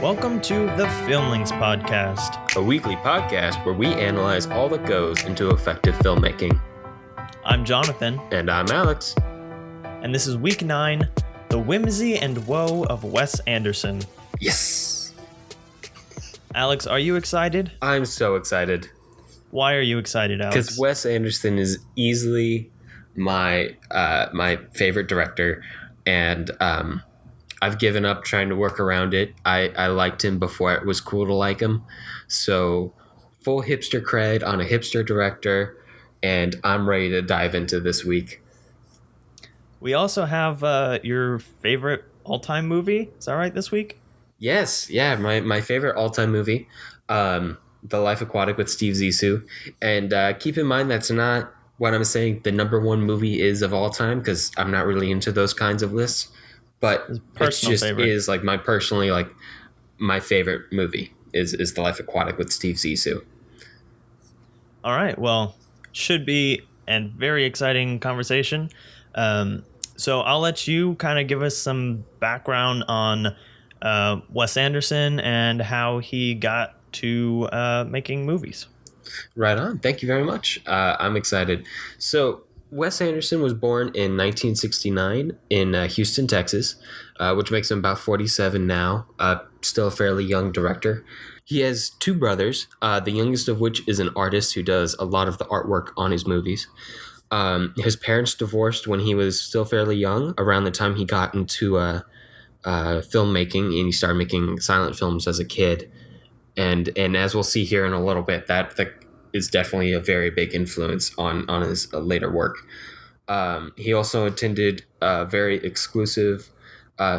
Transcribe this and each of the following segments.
Welcome to the Filmlings Podcast. A weekly podcast where we analyze all that goes into effective filmmaking. I'm Jonathan. And I'm Alex. And this is Week 9, The Whimsy and Woe of Wes Anderson. Yes! Alex, are you excited? I'm so excited. Why are you excited, Alex? Because Wes Anderson is easily my favorite director, and I've given up trying to work around it. I liked him before it was cool to like him. So full hipster cred on a hipster director, and I'm ready to dive into this week. We also have your favorite all-time movie. Is that right this week? Yes. Yeah, my favorite all-time movie, The Life Aquatic with Steve Zissou. And keep in mind that's not what I'm saying the number one movie is of all time, because I'm not really into those kinds of lists. But it just favorite. Is like my favorite movie is The Life Aquatic with Steve Zissou. All right. Well, should be a very exciting conversation. So I'll let you kind of give us some background on Wes Anderson and how he got to making movies. Right on. Thank you very much. I'm excited. So Wes Anderson was born in 1969 in Houston, Texas, which makes him about 47 now, still a fairly young director. He has two brothers, the youngest of which is an artist who does a lot of the artwork on his movies. His parents divorced when he was still fairly young, around the time he got into filmmaking, and he started making silent films as a kid. And as we'll see here in a little bit, that is definitely a very big influence on his later work. He also attended a very exclusive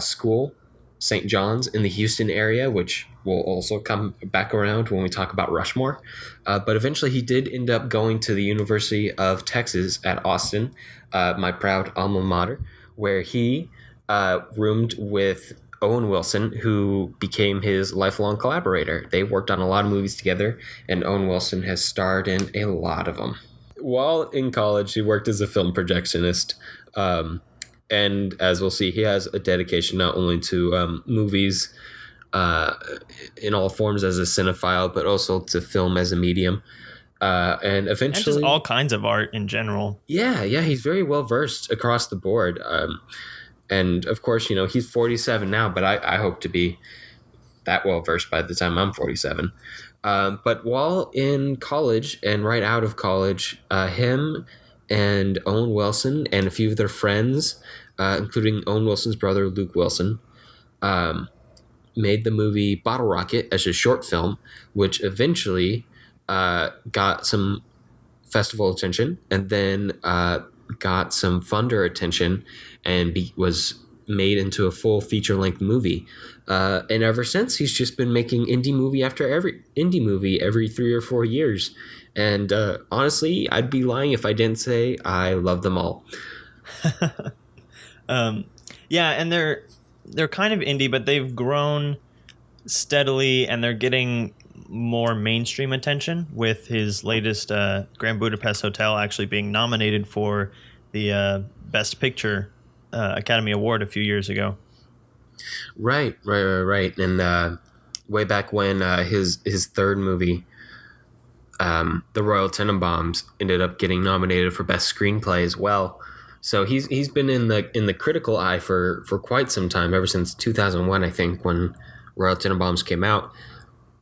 school, St. John's, in the Houston area, which will also come back around when we talk about Rushmore. But eventually he did end up going to the University of Texas at Austin, my proud alma mater, where he roomed with Owen Wilson, who became his lifelong collaborator. They worked on a lot of movies together, and Owen Wilson has starred in a lot of them. While in college, he worked as a film projectionist, and as we'll see, he has a dedication not only to movies in all forms as a cinephile, but also to film as a medium. And eventually... And just all kinds of art in general. Yeah, he's very well versed across the board. And of course, he's 47 now, but I hope to be that well versed by the time I'm 47. But while in college and right out of college, him and Owen Wilson and a few of their friends, including Owen Wilson's brother, Luke Wilson, made the movie Bottle Rocket as a short film, which eventually got some festival attention and then got some funder attention and was made into a full feature-length movie. And ever since, he's just been making indie movie every 3 or 4 years. And honestly, I'd be lying if I didn't say I love them all. Yeah, and they're kind of indie, but they've grown steadily, and they're getting more mainstream attention, with his latest Grand Budapest Hotel actually being nominated for the Best Picture Academy Award a few years ago. Right. And way back when his third movie, The Royal Tenenbaums, ended up getting nominated for Best Screenplay as well. So he's been in the critical eye for quite some time, ever since 2001, I think, when Royal Tenenbaums came out.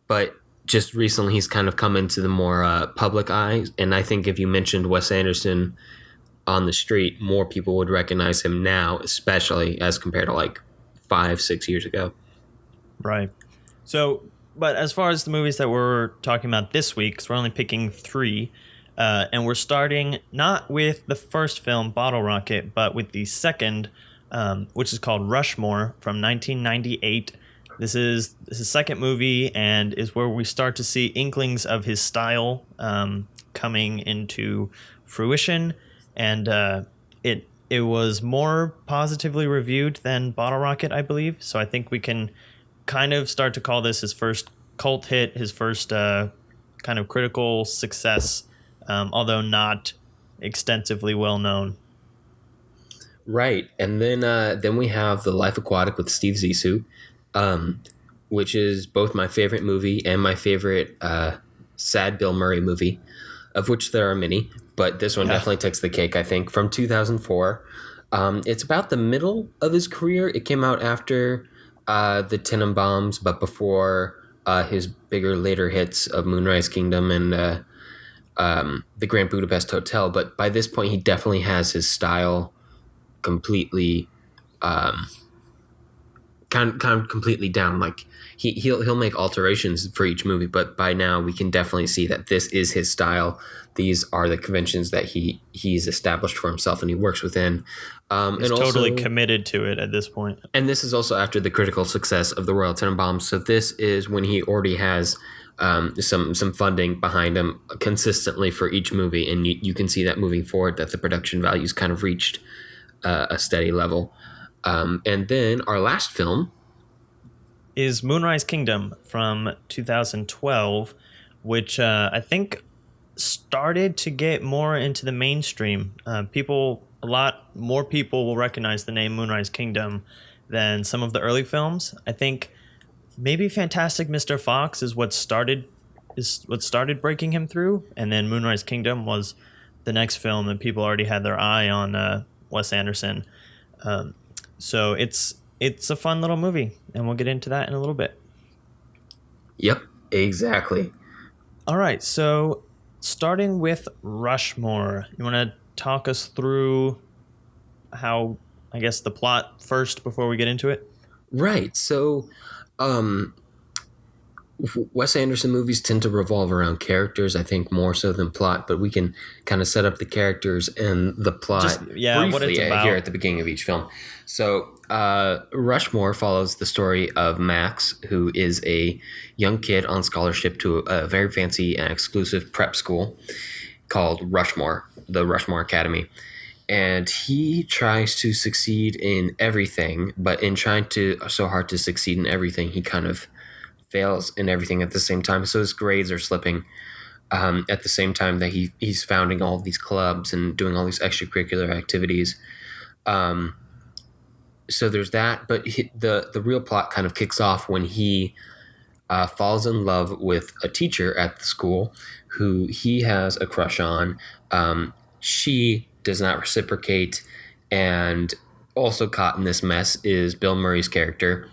But just recently, he's kind of come into the more public eye. And I think if you mentioned Wes Anderson on the street, more people would recognize him now, especially as compared to like 5-6 years ago. Right. So, but as far as the movies that we're talking about this week, because we're only picking 3, and we're starting not with the first film, Bottle Rocket, but with the second, which is called Rushmore from 1998. This is his second movie, and is where we start to see inklings of his style coming into fruition. And it was more positively reviewed than Bottle Rocket, I believe. So I think we can kind of start to call this his first cult hit, his first kind of critical success, although not extensively well known. Right. And then we have The Life Aquatic with Steve Zissou, which is both my favorite movie and my favorite sad Bill Murray movie, of which there are many, but this one Yeah. definitely takes the cake, I think, from 2004. It's about the middle of his career. It came out after the Tenenbaums, but before his bigger later hits of Moonrise Kingdom and the Grand Budapest Hotel. But by this point, he definitely has his style completely um, kind of completely down. Like he'll make alterations for each movie, but by now we can definitely see that this is his style. These are the conventions that he's established for himself and he works within. He's And totally also, committed to it at this point. and this is also after the critical success of the Royal Tenenbaums. So this is when he already has some funding behind him consistently for each movie, and you can see that moving forward that the production values kind of reached a steady level. And then our last film. Is Moonrise Kingdom from 2012, which I think started to get more into the mainstream. A lot more people will recognize the name Moonrise Kingdom than some of the early films. I think maybe Fantastic Mr. Fox is what started breaking him through, and then Moonrise Kingdom was the next film that people already had their eye on Wes Anderson. So it's a fun little movie, and we'll get into that in a little bit. Yep, exactly. All right, so starting with Rushmore, you want to talk us through how, I guess, the plot first before we get into it? Right. So, um, Wes Anderson movies tend to revolve around characters, I think, more so than plot, but we can kind of set up the characters and the plot Just, yeah, what briefly it's about. here at the beginning of each film. So, Rushmore follows the story of Max, who is a young kid on scholarship to a very fancy and exclusive prep school called Rushmore, the Rushmore Academy. And he tries to succeed in everything, but in trying to so hard to succeed in everything, he kind of fails in everything at the same time. So his grades are slipping at the same time that he's founding all of these clubs and doing all these extracurricular activities. Um, so there's that, but the real plot kind of kicks off when he falls in love with a teacher at the school who he has a crush on. She does not reciprocate, and also caught in this mess is Bill Murray's character,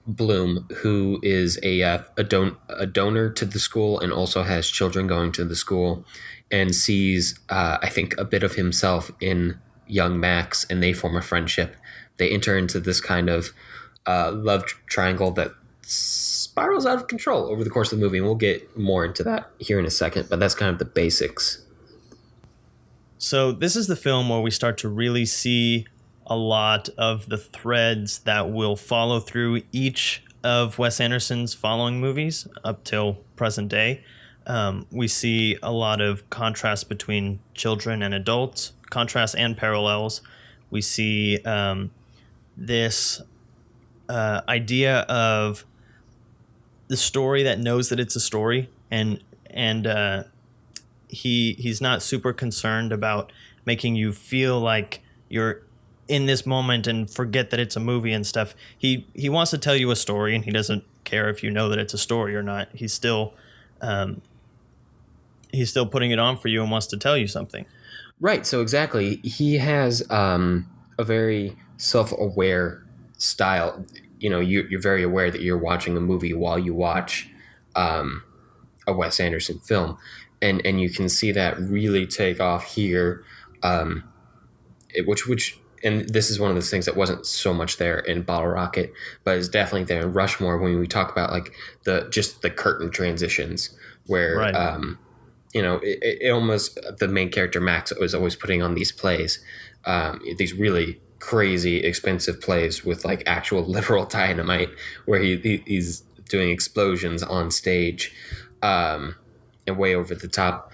Bloom, who is a donor to the school and also has children going to the school, and sees I think a bit of himself in young Max, and they form a friendship. They enter into this kind of love triangle that spirals out of control over the course of the movie, and we'll get more into that here in a second, but that's kind of the basics. So this is the film where we start to really see a lot of the threads that will follow through each of Wes Anderson's following movies up till present day. We see a lot of contrast between children and adults, contrast and parallels. We see this idea of the story that knows that it's a story, and he's not super concerned about making you feel like you're in this moment and forget that it's a movie and stuff. He wants to tell you a story, and he doesn't care if you know that it's a story or not. He's still putting it on for you and wants to tell you something. Right. So exactly, he has a very self-aware style. You know, you're very aware that you're watching a movie while you watch a Wes Anderson film, and you can see that really take off here. Which and this is one of those things that wasn't so much there in Bottle Rocket, but is definitely there in Rushmore when we talk about like the curtain transitions where Right. you know, it almost, the main character Max was always putting on these plays, these really crazy expensive plays with like actual literal dynamite, where he's doing explosions on stage, and way over the top.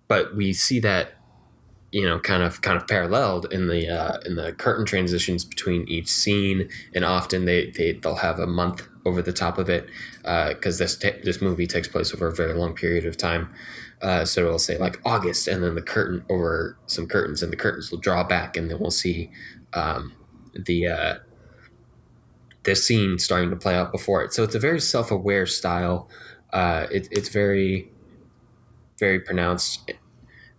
But we see that, you know, kind of paralleled in the curtain transitions between each scene, and often they'll have a month over the top of it, because this movie takes place over a very long period of time. So it'll say like August, and then the curtain over some curtains, and the curtains will draw back, and then we'll see the this scene starting to play out before it. So it's a very self-aware style. It's very, very pronounced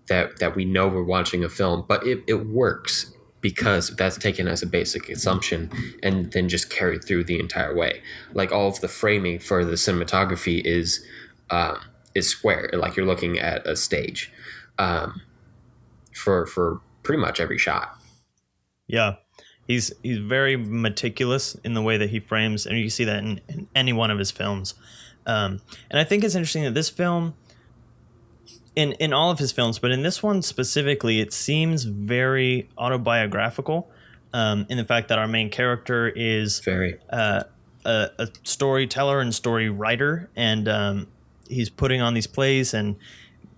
that we know we're watching a film, but it works because that's taken as a basic assumption and then just carried through the entire way. Like all of the framing for the cinematography is square, like you're looking at a stage, for pretty much every shot. Yeah. He's very meticulous in the way that he frames, and you see that in any one of his films. And I think it's interesting that this film, in all of his films, but in this one specifically, it seems very autobiographical, in the fact that our main character is Very. A storyteller and story writer, and he's putting on these plays. And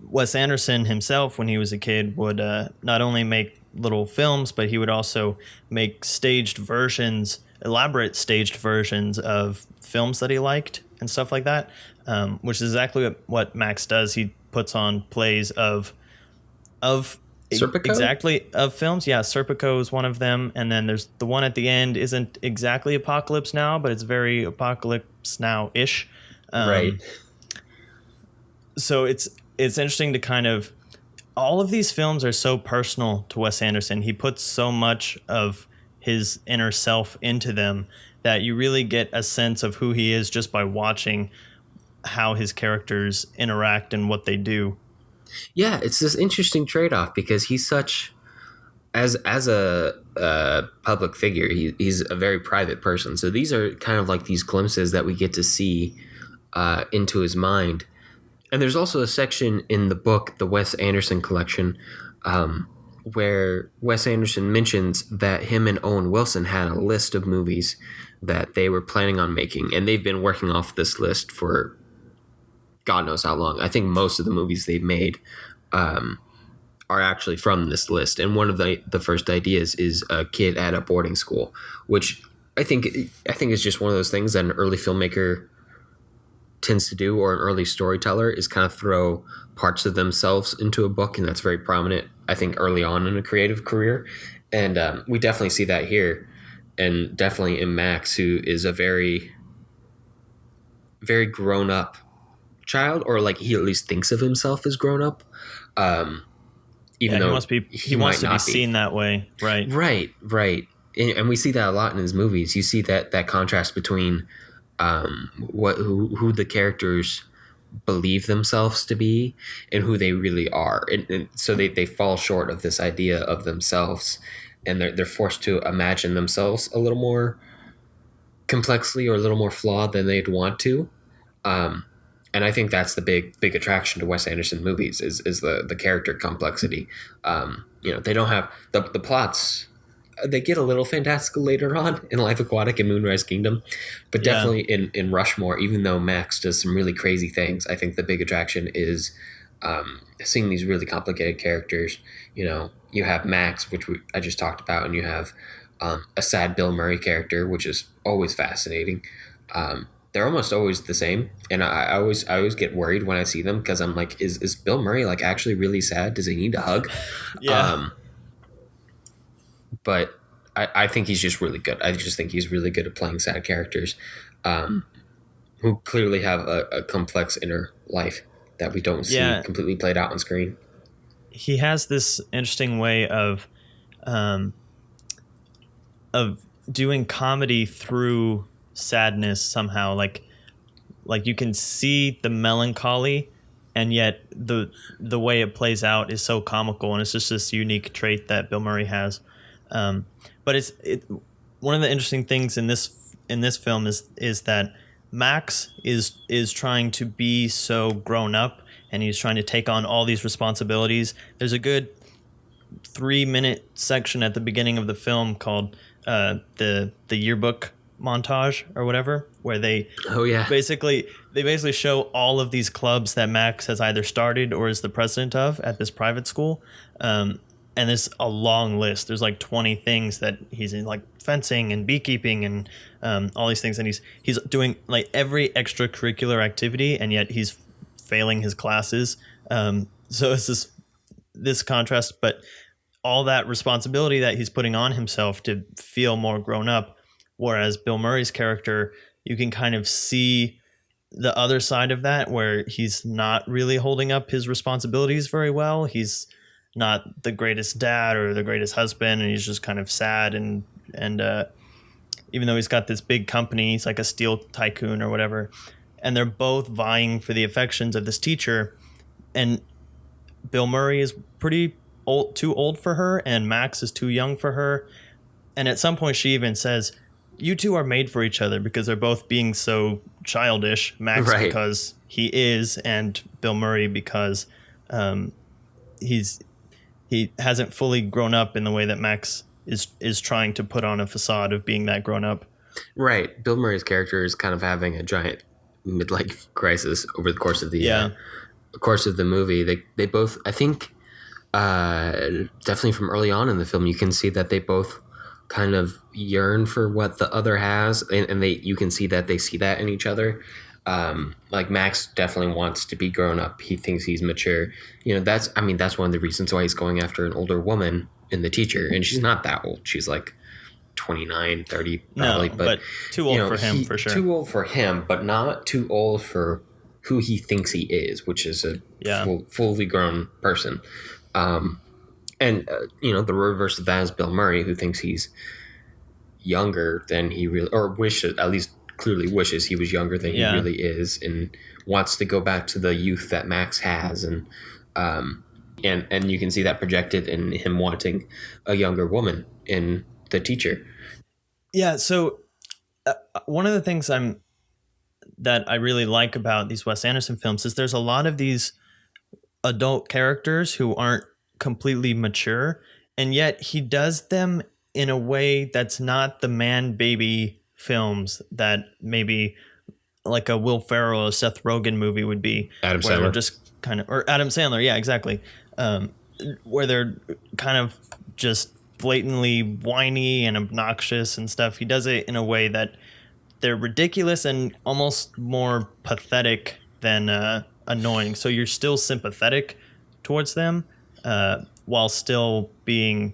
Wes Anderson himself, when he was a kid, would not only make little films, but he would also make elaborate staged versions of films that he liked and stuff like that, which is exactly what Max does. He puts on plays of Serpico? Exactly, of films. Yeah, Serpico is one of them, and then there's the one at the end isn't exactly Apocalypse Now, but it's very Apocalypse Now-ish. Right. So it's interesting to kind of, all of these films are so personal to Wes Anderson. He puts so much of his inner self into them that you really get a sense of who he is just by watching how his characters interact and what they do. Yeah, it's this interesting trade-off because he's such, as a public figure, he's a very private person. So these are kind of like these glimpses that we get to see into his mind. And there's also a section in the book, the Wes Anderson collection, where Wes Anderson mentions that him and Owen Wilson had a list of movies that they were planning on making, and they've been working off this list for God knows how long. I think most of the movies they've made are actually from this list. And one of the first ideas is a kid at a boarding school, which I think is just one of those things that an early filmmaker tends to do, or an early storyteller, is kind of throw parts of themselves into a book. And that's very prominent, I think, early on in a creative career. And we definitely see that here, and definitely in Max, who is a very, very grown up child, or like he at least thinks of himself as grown up. Even though he wants to be seen that way. Right. Right. And we see that a lot in his movies. You see that contrast between who the characters believe themselves to be and who they really are, and so they fall short of this idea of themselves, and they're forced to imagine themselves a little more complexly or a little more flawed than they'd want to. And I think that's the big attraction to Wes Anderson movies is the character complexity. They don't have the plots. They get a little fantastical later on in Life Aquatic and Moonrise Kingdom, but definitely in Rushmore, even though Max does some really crazy things, I think the big attraction is seeing these really complicated characters. You have Max, which I just talked about, and you have a sad Bill Murray character, which is always fascinating. They're almost always the same, and I always get worried when I see them, because I'm like, is Bill Murray like actually really sad? Does he need a hug? Yeah. But I think he's just really good. I just think he's really good at playing sad characters, who clearly have a complex inner life that we don't see completely played out on screen. He has this interesting way of doing comedy through sadness somehow. Like you can see the melancholy, and yet the way it plays out is so comical, and it's just this unique trait that Bill Murray has. But it's one of the interesting things in this film is that Max is trying to be so grown up, and he's trying to take on all these responsibilities. There's a good 3-minute section at the beginning of the film called the yearbook montage or whatever, where they basically show all of these clubs that Max has either started or is the president of at this private school. And there's a long list. There's like 20 things that he's in, like fencing and beekeeping and all these things. And he's doing like every extracurricular activity, and yet he's failing his classes. So it's this contrast, but all that responsibility that he's putting on himself to feel more grown up, Whereas Bill Murray's character, you can kind of see the other side of that, where he's not really holding up his responsibilities very well. He's not the greatest dad or the greatest husband, and he's just kind of sad. And even though he's got this big company, he's like a steel tycoon or whatever, and they're both vying for the affections of this teacher. And Bill Murray is pretty old, too old for her, and Max is too young for her. And at some point, she even says, "You two are made for each other," because they're both being so childish. Max Right. because he is, and Bill Murray because he hasn't fully grown up in the way that Max is trying to put on a facade of being that grown up. Right. Bill Murray's character is kind of having a giant midlife crisis over the course of the movie. They both, I think, definitely from early on in the film, you can see that they both kind of yearn for what the other has, and you can see that they see that in each other. Like Max definitely wants to be grown up. He thinks he's mature. That's one of the reasons why he's going after an older woman in the teacher, and she's not that old. She's like 29, 30 probably, No, but too old for him, for sure. Too old for him, but not too old for who he thinks he is, which is a fully grown person. The reverse of that is Bill Murray, who thinks he's younger than he really, or wishes, at least clearly wishes he was younger than he really is, and wants to go back to the youth that Max has. And you can see that projected in him wanting a younger woman in the teacher. Yeah. So one of the things that I really like about these Wes Anderson films is there's a lot of these adult characters who aren't completely mature, and yet he does them in a way that's not the man baby films that maybe like a Will Ferrell or Seth Rogen movie would be. Adam where Sandler. they're just kind of, or Adam Sandler, yeah, exactly. Where they're kind of just blatantly whiny and obnoxious and stuff. He does it in a way that they're ridiculous and almost more pathetic than annoying. So you're still sympathetic towards them, while still being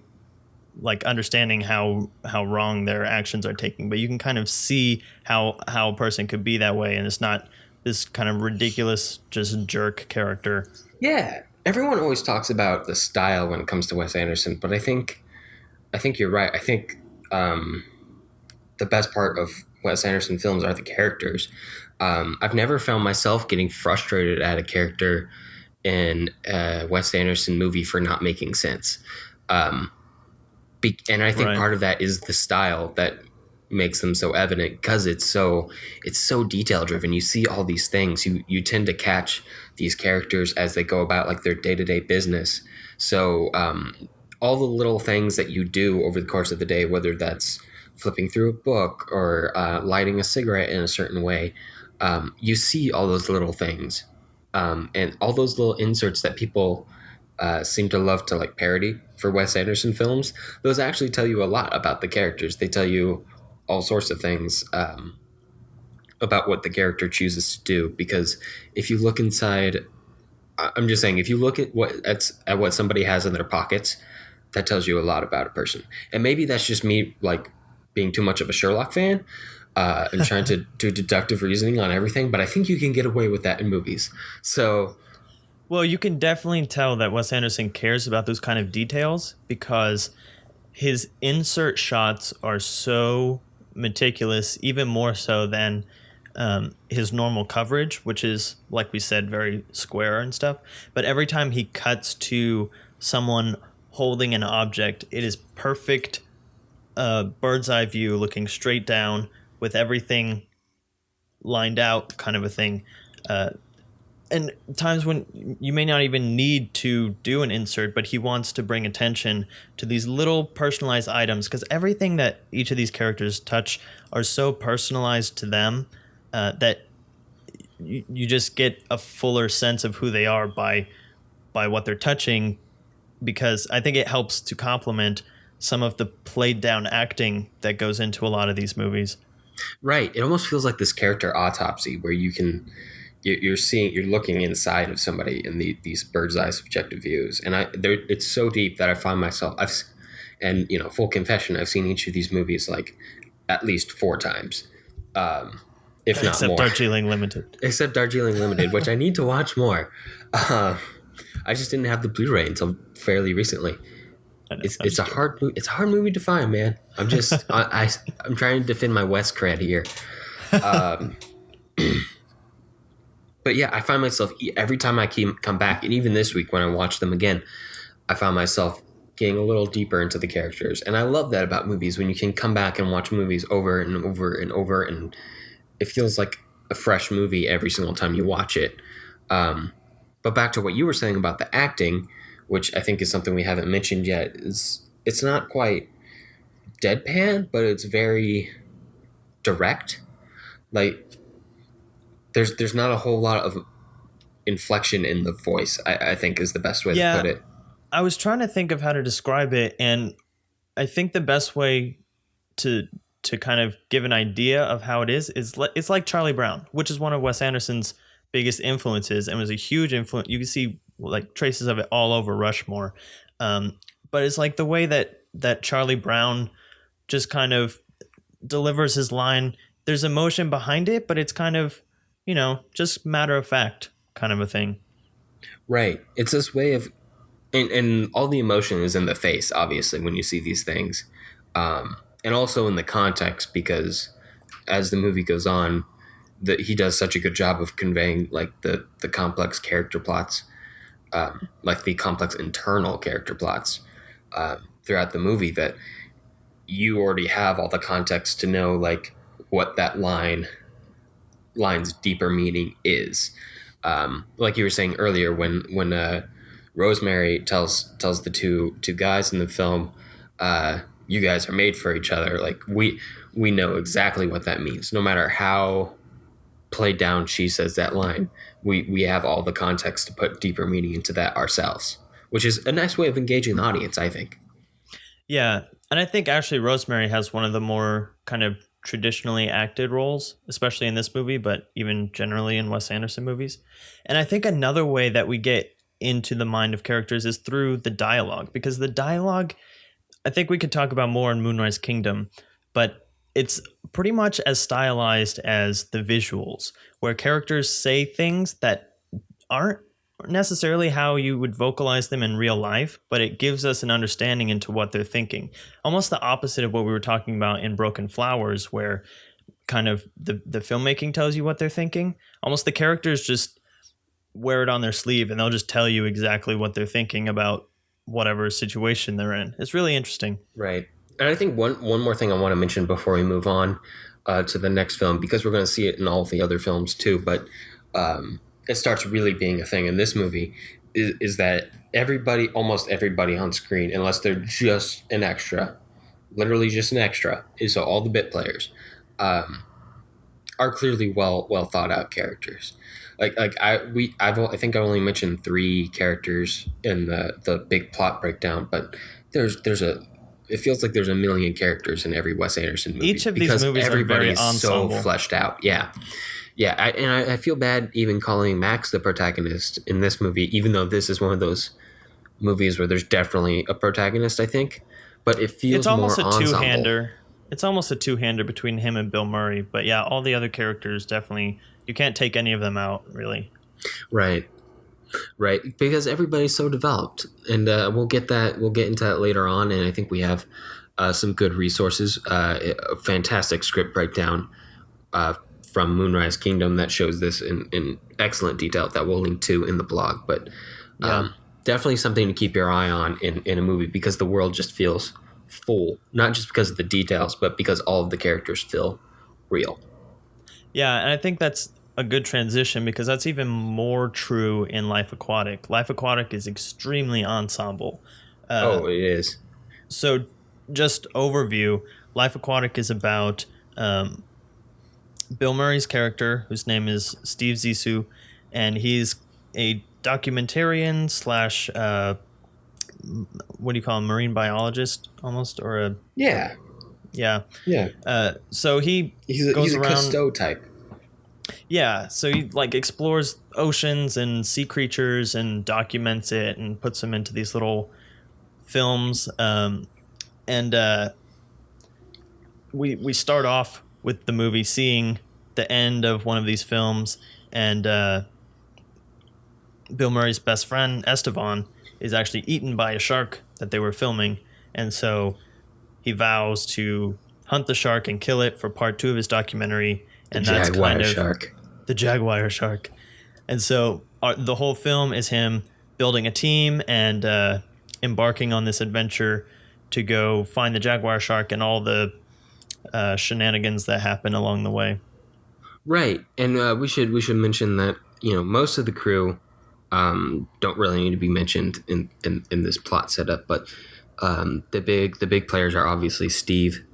like understanding how wrong their actions are taking. But you can kind of see how a person could be that way, and it's not this kind of ridiculous, just jerk character. Yeah. Everyone always talks about the style when it comes to Wes Anderson, but I think you're right. I think the best part of Wes Anderson films are the characters. I've never found myself getting frustrated at a character in a Wes Anderson movie for not making sense. And I think part of that is the style that makes them so evident, because it's so detail driven. You see all these things. You tend to catch these characters as they go about like their day-to-day business. So all the little things that you do over the course of the day, whether that's flipping through a book or lighting a cigarette in a certain way, you see all those little things, and all those little inserts that people seem to love to like parody for Wes Anderson films. Those actually tell you a lot about the characters. They tell you all sorts of things about what the character chooses to do. Because if you look inside, I'm just saying, if you look at what somebody has in their pockets, that tells you a lot about a person. And maybe that's just me like being too much of a Sherlock fan and trying to do deductive reasoning on everything. But I think you can get away with that in movies. So, well, you can definitely tell that Wes Anderson cares about those kind of details, because his insert shots are so meticulous, even more so than his normal coverage, which is, like we said, very square and stuff. But every time he cuts to someone holding an object, it is perfect bird's eye view, looking straight down with everything lined out, kind of a thing. And times when you may not even need to do an insert, but he wants to bring attention to these little personalized items, because everything that each of these characters touch are so personalized to them that you just get a fuller sense of who they are by what they're touching, because I think it helps to complement some of the played down acting that goes into a lot of these movies. Right. It almost feels like this character autopsy where you're looking inside of somebody in these bird's eye subjective views. And it's so deep that I find myself, full confession, I've seen each of these movies like at least 4 times, if not Except more. Darjeeling Limited. Except Darjeeling Limited, which I need to watch more. I just didn't have the Blu-ray until fairly recently. I know, It's a hard it's a hard movie to find, man. I'm just I'm trying to defend my West cred here. But yeah, I find myself every time I come back, and even this week when I watch them again, I found myself getting a little deeper into the characters, and I love that about movies when you can come back and watch movies over and over and over, and it feels like a fresh movie every single time you watch it. But back to what you were saying about the acting, which I think is something we haven't mentioned yet, is it's not quite deadpan, but it's very direct. Like there's not a whole lot of inflection in the voice, I think is the best way to put it. I was trying to think of how to describe it, and I think the best way to kind of give an idea of how it is it's like Charlie Brown, which is one of Wes Anderson's biggest influences and was a huge influence. You can see like traces of it all over Rushmore. But it's like the way that Charlie Brown just kind of delivers his line. There's emotion behind it, but it's kind of, just matter of fact kind of a thing. Right. It's this way of, and all the emotion is in the face, obviously, when you see these things. And also in the context, because as the movie goes on, that he does such a good job of conveying like the complex character plots, like the complex internal character plots throughout the movie, that you already have all the context to know like what that line's deeper meaning is. Like you were saying earlier, when Rosemary tells the two guys in the film, you guys are made for each other. Like we know exactly what that means. No matter how played down she says that line, we have all the context to put deeper meaning into that ourselves, which is a nice way of engaging the audience, I think. Yeah, and I think actually Rosemary has one of the more kind of traditionally acted roles, especially in this movie, but even generally in Wes Anderson movies. And I think another way that we get into the mind of characters is through the dialogue, because the dialogue, I think we could talk about more in Moonrise Kingdom, but it's pretty much as stylized as the visuals, where characters say things that aren't necessarily how you would vocalize them in real life, but it gives us an understanding into what they're thinking. Almost the opposite of what we were talking about in Broken Flowers, where kind of the filmmaking tells you what they're thinking. Almost the characters just wear it on their sleeve and they'll just tell you exactly what they're thinking about whatever situation they're in. It's really interesting. Right. And I think one more thing I want to mention before we move on to the next film, because we're going to see it in all the other films too, but it starts really being a thing in this movie, is that almost everybody on screen, unless they're just an extra, literally just an extra, so all the bit players, are clearly well thought out characters. I think I only mentioned 3 characters in the big plot breakdown, but it feels like there's a million characters in every Wes Anderson movie. Each of these movies are very ensemble. So fleshed out. Yeah. Yeah, I feel bad even calling Max the protagonist in this movie, even though this is one of those movies where there's definitely a protagonist, I think. But it feels more ensemble. Two-hander. It's almost a two-hander between him and Bill Murray. But yeah, all the other characters definitely, you can't take any of them out, really. Right. Right, because everybody's so developed, and we'll get into that later on. And I think we have some good resources, a fantastic script breakdown from Moonrise Kingdom that shows this in excellent detail that we'll link to in the blog. But definitely something to keep your eye on in a movie, because the world just feels full, not just because of the details, but because all of the characters feel real. Yeah, and I think that's a good transition, because that's even more true in Life Aquatic. Life Aquatic is extremely ensemble. It is. So just overview, Life Aquatic is about Bill Murray's character, whose name is Steve Zissou, and he's a documentarian slash what do you call him, marine biologist almost, or a yeah. So he's a around, Cousteau type. Yeah, so he like explores oceans and sea creatures and documents it and puts them into these little films. And we start off with the movie seeing the end of one of these films, and Bill Murray's best friend Esteban is actually eaten by a shark that they were filming, and so he vows to hunt the shark and kill it for part 2 of his documentary, and that's kind of shark. The jaguar shark. And so the whole film is him building a team and embarking on this adventure to go find the jaguar shark and all the shenanigans that happen along the way. Right, and we should mention that most of the crew don't really need to be mentioned in this plot setup, but the big players are obviously Steve,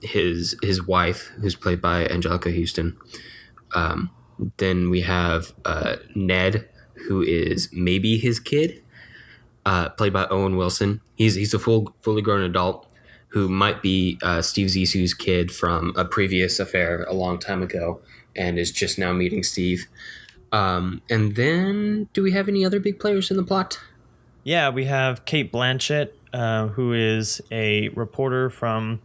his wife, who's played by Angelica Houston. Then we have Ned, who is maybe his kid, played by Owen Wilson. He's a fully grown adult who might be Steve Zissou's kid from a previous affair a long time ago, and is just now meeting Steve. And then, do we have any other big players in the plot? Yeah, we have Kate Blanchett, who is a reporter from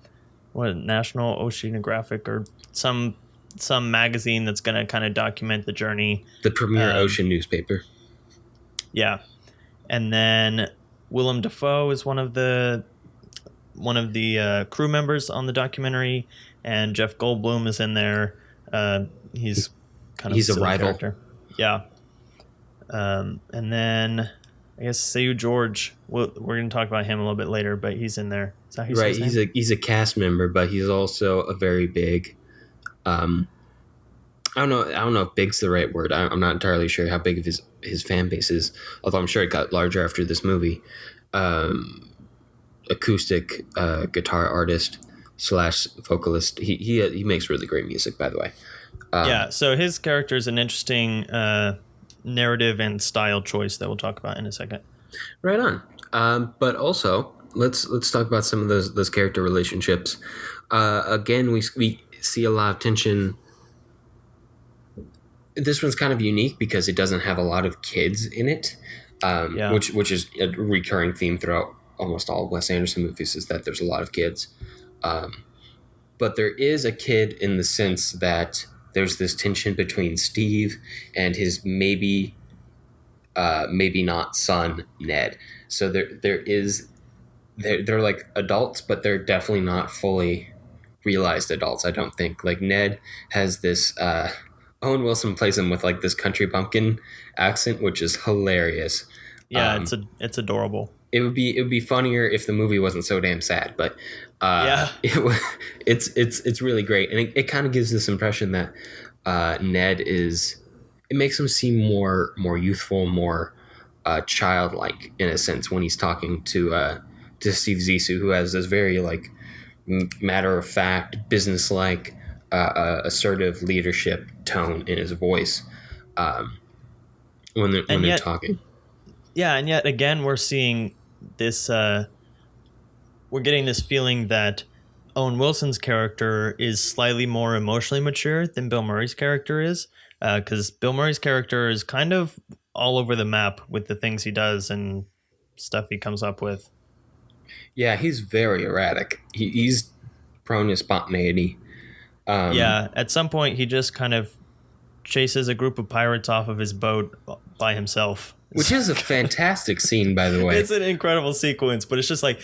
National Oceanographic or some magazine that's going to kind of document the journey. The premier ocean newspaper. Yeah, and then Willem Dafoe is one of the crew members on the documentary, and Jeff Goldblum is in there. He's a rival character. Yeah. And then I guess Seu George. We're going to talk about him a little bit later, but he's in there. Is that right? He's a cast member, but he's also a very big. I don't know if "big's" the right word. I'm not entirely sure how big of his fan base is. Although I'm sure it got larger after this movie. Acoustic guitar artist / vocalist. He makes really great music, by the way. Yeah, so his character is an interesting narrative and style choice that we'll talk about in a second. Right on. But also, let's talk about some of those character relationships. Again, we see a lot of tension. This one's kind of unique because it doesn't have a lot of kids in it, which is a recurring theme throughout almost all Wes Anderson movies, is that there's a lot of kids. But there is a kid in the sense that there's this tension between Steve and his maybe not son, Ned. So they're like adults, but they're definitely not fully realized adults, I don't think. Like, Ned has this Owen Wilson plays him with like this country bumpkin accent, which is hilarious. Yeah, it's adorable. It would be funnier if the movie wasn't so damn sad, but it's really great, and it kind of gives this impression that Ned is. It makes him seem more youthful, more childlike in a sense when he's talking to Steve Zissou, who has this very like matter of fact, businesslike, assertive leadership tone in his voice when they're talking. Yeah, and yet again, we're seeing this. We're getting this feeling that Owen Wilson's character is slightly more emotionally mature than Bill Murray's character is, because Bill Murray's character is kind of all over the map with the things he does and stuff he comes up with. Yeah, he's very erratic. He's prone to spontaneity. Yeah, at some point he just kind of chases a group of pirates off of his boat by himself. Which is a fantastic scene, by the way. It's an incredible sequence, but it's just like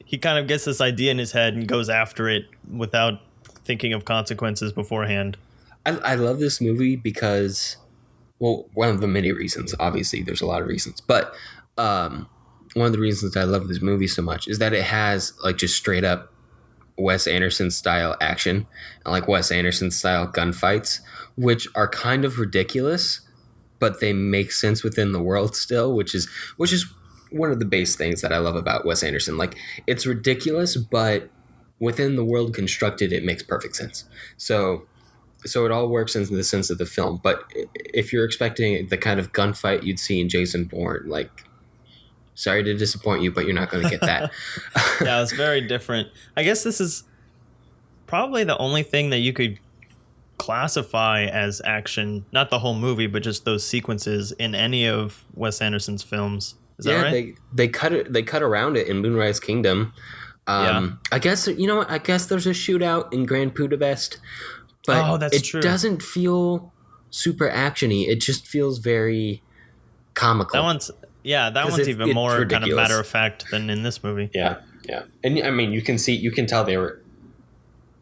he kind of gets this idea in his head and goes after it without thinking of consequences beforehand. I love this movie because, well, one of the many reasons, obviously there's a lot of reasons, but one of the reasons I love this movie so much is that it has like just straight up Wes Anderson style action and like Wes Anderson style gunfights, which are kind of ridiculous, but they make sense within the world still, which is one of the base things that I love about Wes Anderson. Like, it's ridiculous, but within the world constructed, it makes perfect sense. So it all works in the sense of the film. But if you're expecting the kind of gunfight you'd see in Jason Bourne, like, sorry to disappoint you, but you're not going to get that. Yeah, it's very different. I guess this is probably the only thing that you could classify as action, not the whole movie, but just those sequences in any of Wes Anderson's films. Is that right? They cut around it in Moonrise Kingdom. Yeah. I guess you know what? I guess there's a shootout in Grand Budapest, but Oh, that's it true. doesn't feel super actiony. It just feels very That comical one's yeah, that because one's even it's more kind of matter ridiculous. of fact than in this movie. Yeah, yeah, and I mean, you can tell they were.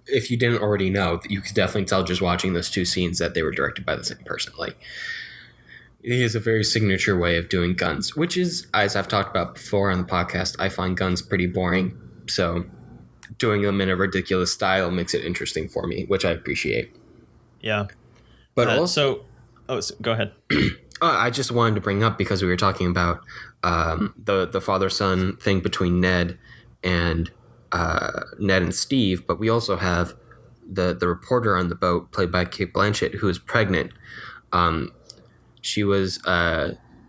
If you didn't already know, you could definitely tell just watching those two scenes that they were directed by the same person. Like, it is a very signature way of doing guns, which is, as I've talked about before on the podcast, I find guns pretty boring. So doing them in a ridiculous style makes it interesting for me, which I appreciate. Yeah. But also, Go ahead. I just wanted to bring up because we were talking about the father son thing between and Ned and Steve, but we also have the reporter on the boat played by Kate Blanchett who is pregnant. She was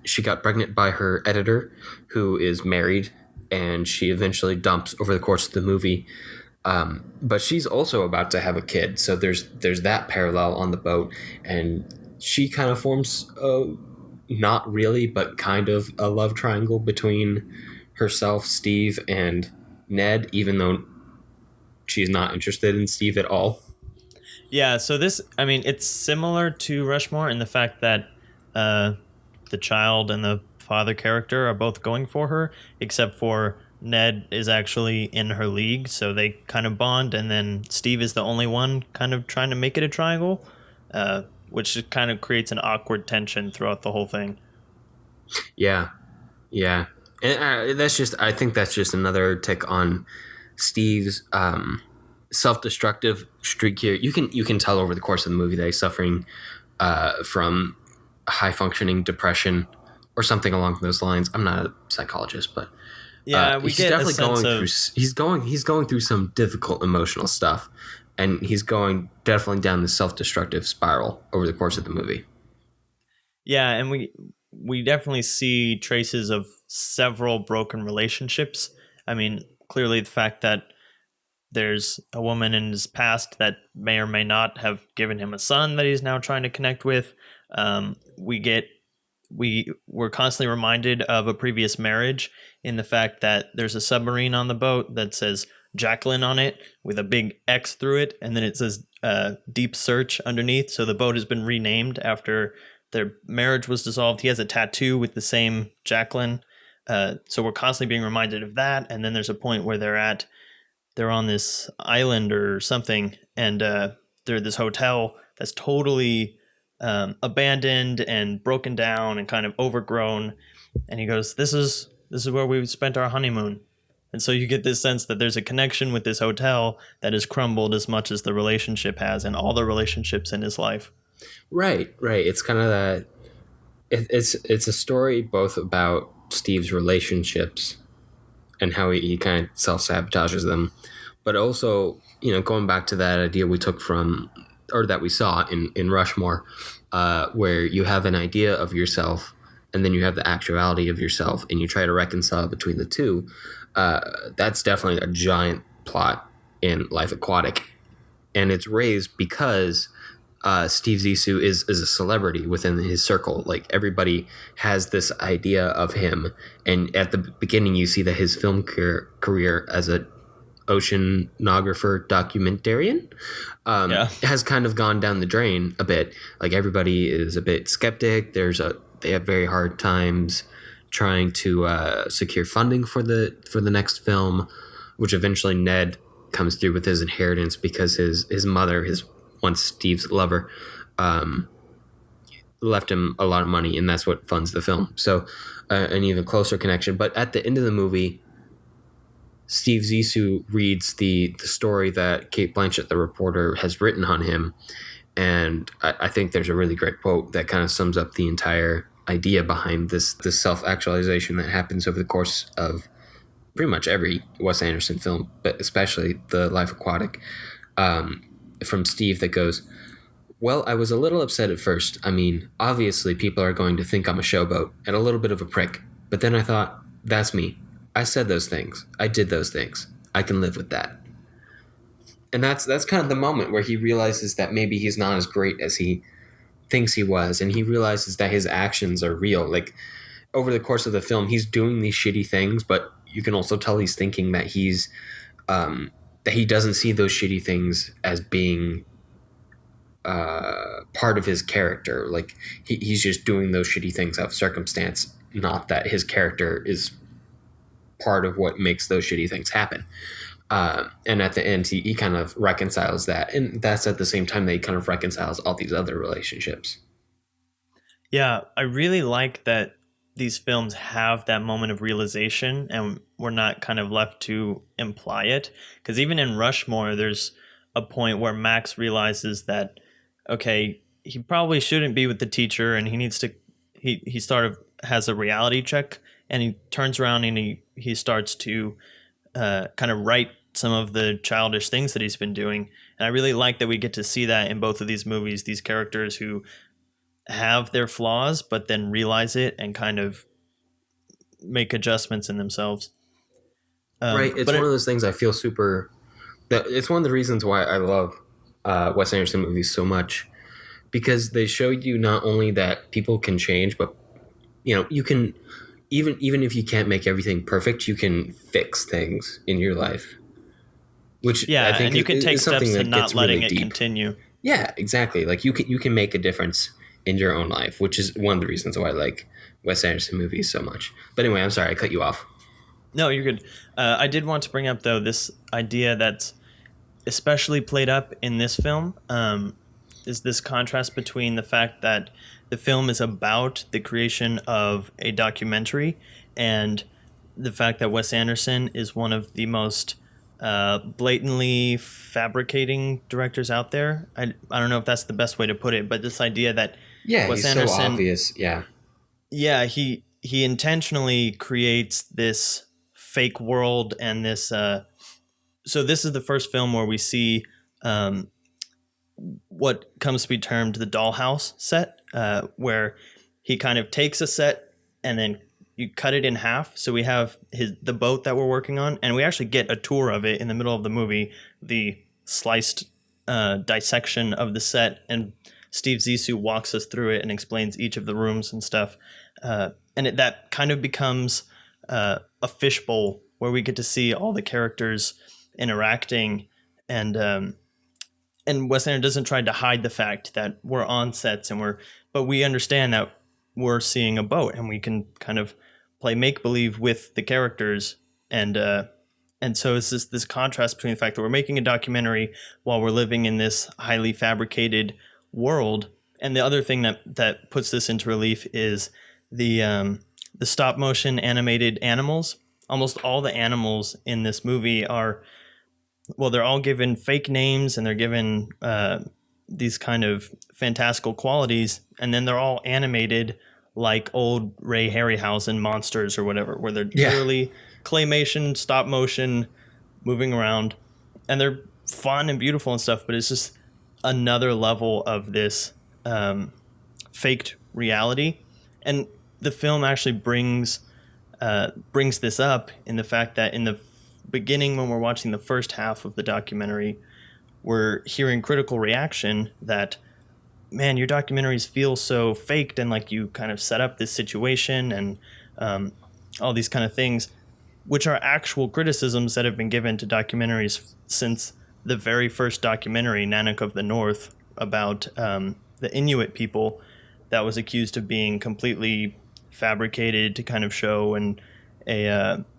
she got pregnant by her editor, who is married, and she eventually dumps over the course of the movie. But she's also about to have a kid, so there's that parallel on the boat, and she kind of forms not really, but kind of a love triangle between herself, Steve, and Ned, even though she's not interested in Steve at all. Yeah, so this, I mean, it's similar to Rushmore in the fact that the child and the father character are both going for her, except for Ned is actually in her league, so they kind of bond, and then Steve is the only one kind of trying to make it a triangle, which kind of creates an awkward tension throughout the whole thing. Yeah, yeah, and I think that's just another tick on Steve's self-destructive streak here. You can tell over the course of the movie that he's suffering from high-functioning depression or something along those lines. I'm not a psychologist, but yeah, we he's get definitely a sense going of through. He's going through some difficult emotional stuff, and he's going definitely down the self-destructive spiral over the course of the movie. yeah, and we definitely see traces of several broken relationships. I mean, clearly the fact that there's a woman in his past that may or may not have given him a son that he's now trying to connect with. We're constantly reminded of a previous marriage in the fact that there's a submarine on the boat that says Jacqueline on it with a big X through it, and then it says Deep Search underneath. So the boat has been renamed after their marriage was dissolved. He has a tattoo with the same Jacqueline. So we're constantly being reminded of that. And then there's a point where they're on this island or something, and they're at this hotel that's totally abandoned and broken down and kind of overgrown. And he goes, "This is where we spent our honeymoon." And so you get this sense that there's a connection with this hotel that has crumbled as much as the relationship has, and all the relationships in his life. Right. It's kind of that. It's a story both about Steve's relationships and how he kind of self-sabotages them, but also, going back to that idea we took from, or that we saw in Rushmore, where you have an idea of yourself and then you have the actuality of yourself and you try to reconcile between the two. That's definitely a giant plot in Life Aquatic, and it's raised because Steve Zissou is a celebrity within his circle. Like, everybody has this idea of him, and at the beginning you see that his film career as a oceanographer documentarian has kind of gone down the drain a bit. Like, everybody is a bit skeptic. They have very hard times trying to secure funding for the next film, which eventually Ned comes through with his inheritance because his mother, his once Steve's lover, left him a lot of money, and that's what funds the film. So an even closer connection. But at the end of the movie, Steve Zissou reads the story that Kate Blanchett, the reporter, has written on him, and I think there's a really great quote that kind of sums up the entire idea behind this self-actualization that happens over the course of pretty much every Wes Anderson film, but especially the Life Aquatic. From Steve that goes, "Well, I was a little upset at first. I mean, obviously people are going to think I'm a showboat and a little bit of a prick. But then I thought, that's me. I said those things. I did those things. I can live with that." And that's kind of the moment where he realizes that maybe he's not as great as he thinks he was, and he realizes that his actions are real. Like, over the course of the film, he's doing these shitty things, but you can also tell he's thinking that he's that he doesn't see those shitty things as being part of his character. Like he's just doing those shitty things out of circumstance, not that his character is part of what makes those shitty things happen. And at the end, he kind of reconciles that, and that's at the same time that he kind of reconciles all these other relationships. Yeah, I really like that these films have that moment of realization and we're not kind of left to imply it. Because even in Rushmore, there's a point where Max realizes that, okay, he probably shouldn't be with the teacher and he needs to, he sort of has a reality check and he turns around and he starts to kind of right some of the childish things that he's been doing. And I really like that we get to see that in both of these movies, these characters who have their flaws, but then realize it and kind of make adjustments in themselves. Right. It's one of those things I feel super. That it's one of the reasons why I love Wes Anderson movies so much, because they show you not only that people can change, but you can even if you can't make everything perfect, you can fix things in your life. Which yeah, I think and you can take steps to not letting really it deep. continue. Yeah, exactly. Like you can make a difference in your own life, which is one of the reasons why I like Wes Anderson movies so much. But anyway, I'm sorry I cut you off. No, you're good. I did want to bring up though this idea that's especially played up in this film is this contrast between the fact that the film is about the creation of a documentary and the fact that Wes Anderson is one of the most blatantly fabricating directors out there. I don't know if that's the best way to put it, but this idea that Wes he's Anderson, so obvious. Yeah, he intentionally creates this fake world and this. So this is the first film where we see what comes to be termed the dollhouse set, where he kind of takes a set and then you cut it in half. So we have the boat that we're working on, and we actually get a tour of it in the middle of the movie, the sliced dissection of the set, and Steve Zissou walks us through it and explains each of the rooms and stuff. That kind of becomes a fishbowl where we get to see all the characters interacting, and Wes Anderson doesn't try to hide the fact that we're on sets but we understand that we're seeing a boat and we can kind of play make believe with the characters, and so it's just this contrast between the fact that we're making a documentary while we're living in this highly fabricated world. And the other thing that puts this into relief is the stop motion animated animals. Almost all the animals in this movie they're all given fake names and they're given these kind of fantastical qualities, and then they're all animated like old Ray Harryhausen monsters or whatever, where they're literally claymation, stop motion, moving around, and they're fun and beautiful and stuff, but it's just another level of this faked reality. And the film actually brings this up in the fact that in the beginning, when we're watching the first half of the documentary, we're hearing critical reaction that, man, your documentaries feel so faked, and like you kind of set up this situation and all these kind of things, which are actual criticisms that have been given to documentaries since the very first documentary, Nanook of the North, about the Inuit people, that was accused of being completely fabricated to kind of show an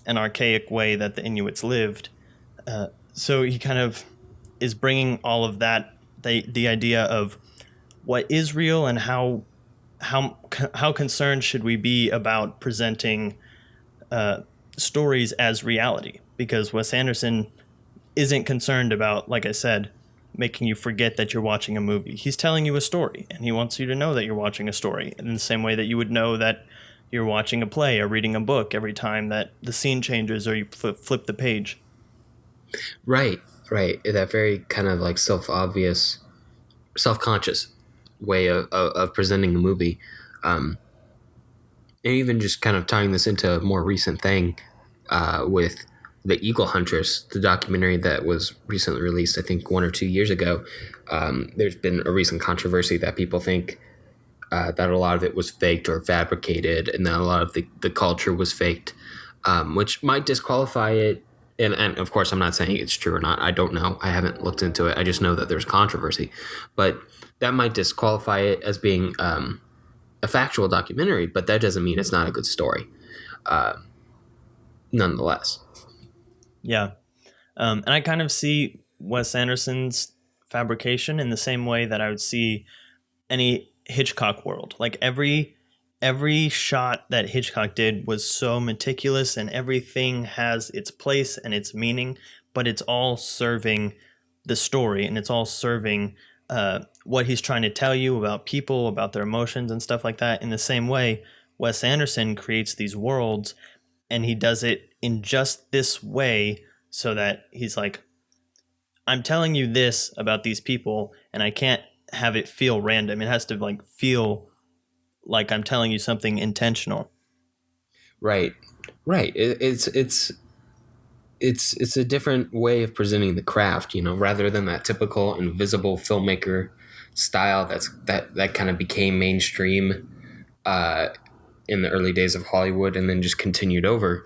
archaic way that the Inuits lived. So he kind of is bringing all of that, the idea of what is real and how concerned should we be about presenting stories as reality, because Wes Anderson isn't concerned about, like I said, making you forget that you're watching a movie. He's telling you a story, and he wants you to know that you're watching a story in the same way that you would know that you're watching a play or reading a book every time that the scene changes or you flip the page. Right. That very kind of like self-obvious, self-conscious way of presenting a movie. And even just kind of tying this into a more recent thing with The Eagle Huntress, the documentary that was recently released, I think 1 or 2 years ago. There's been a recent controversy that people think that a lot of it was faked or fabricated, and that a lot of the culture was faked, which might disqualify it and of course I'm not saying it's true or not. I don't know. I haven't looked into it. I just know that there's controversy, but that might disqualify it as being a factual documentary. But that doesn't mean it's not a good story, nonetheless. Yeah. And I kind of see Wes Anderson's fabrication in the same way that I would see any Hitchcock world. Like every shot that Hitchcock did was so meticulous, and everything has its place and its meaning, but it's all serving the story, and it's all serving what he's trying to tell you about people, about their emotions and stuff like that. In the same way, Wes Anderson creates these worlds, and he does it in just this way so that he's like, I'm telling you this about these people, and I can't have it feel random. It has to like feel like I'm telling you something intentional. Right, right. It's a different way of presenting the craft, rather than that typical invisible filmmaker style that kind of became mainstream in the early days of Hollywood, and then just continued over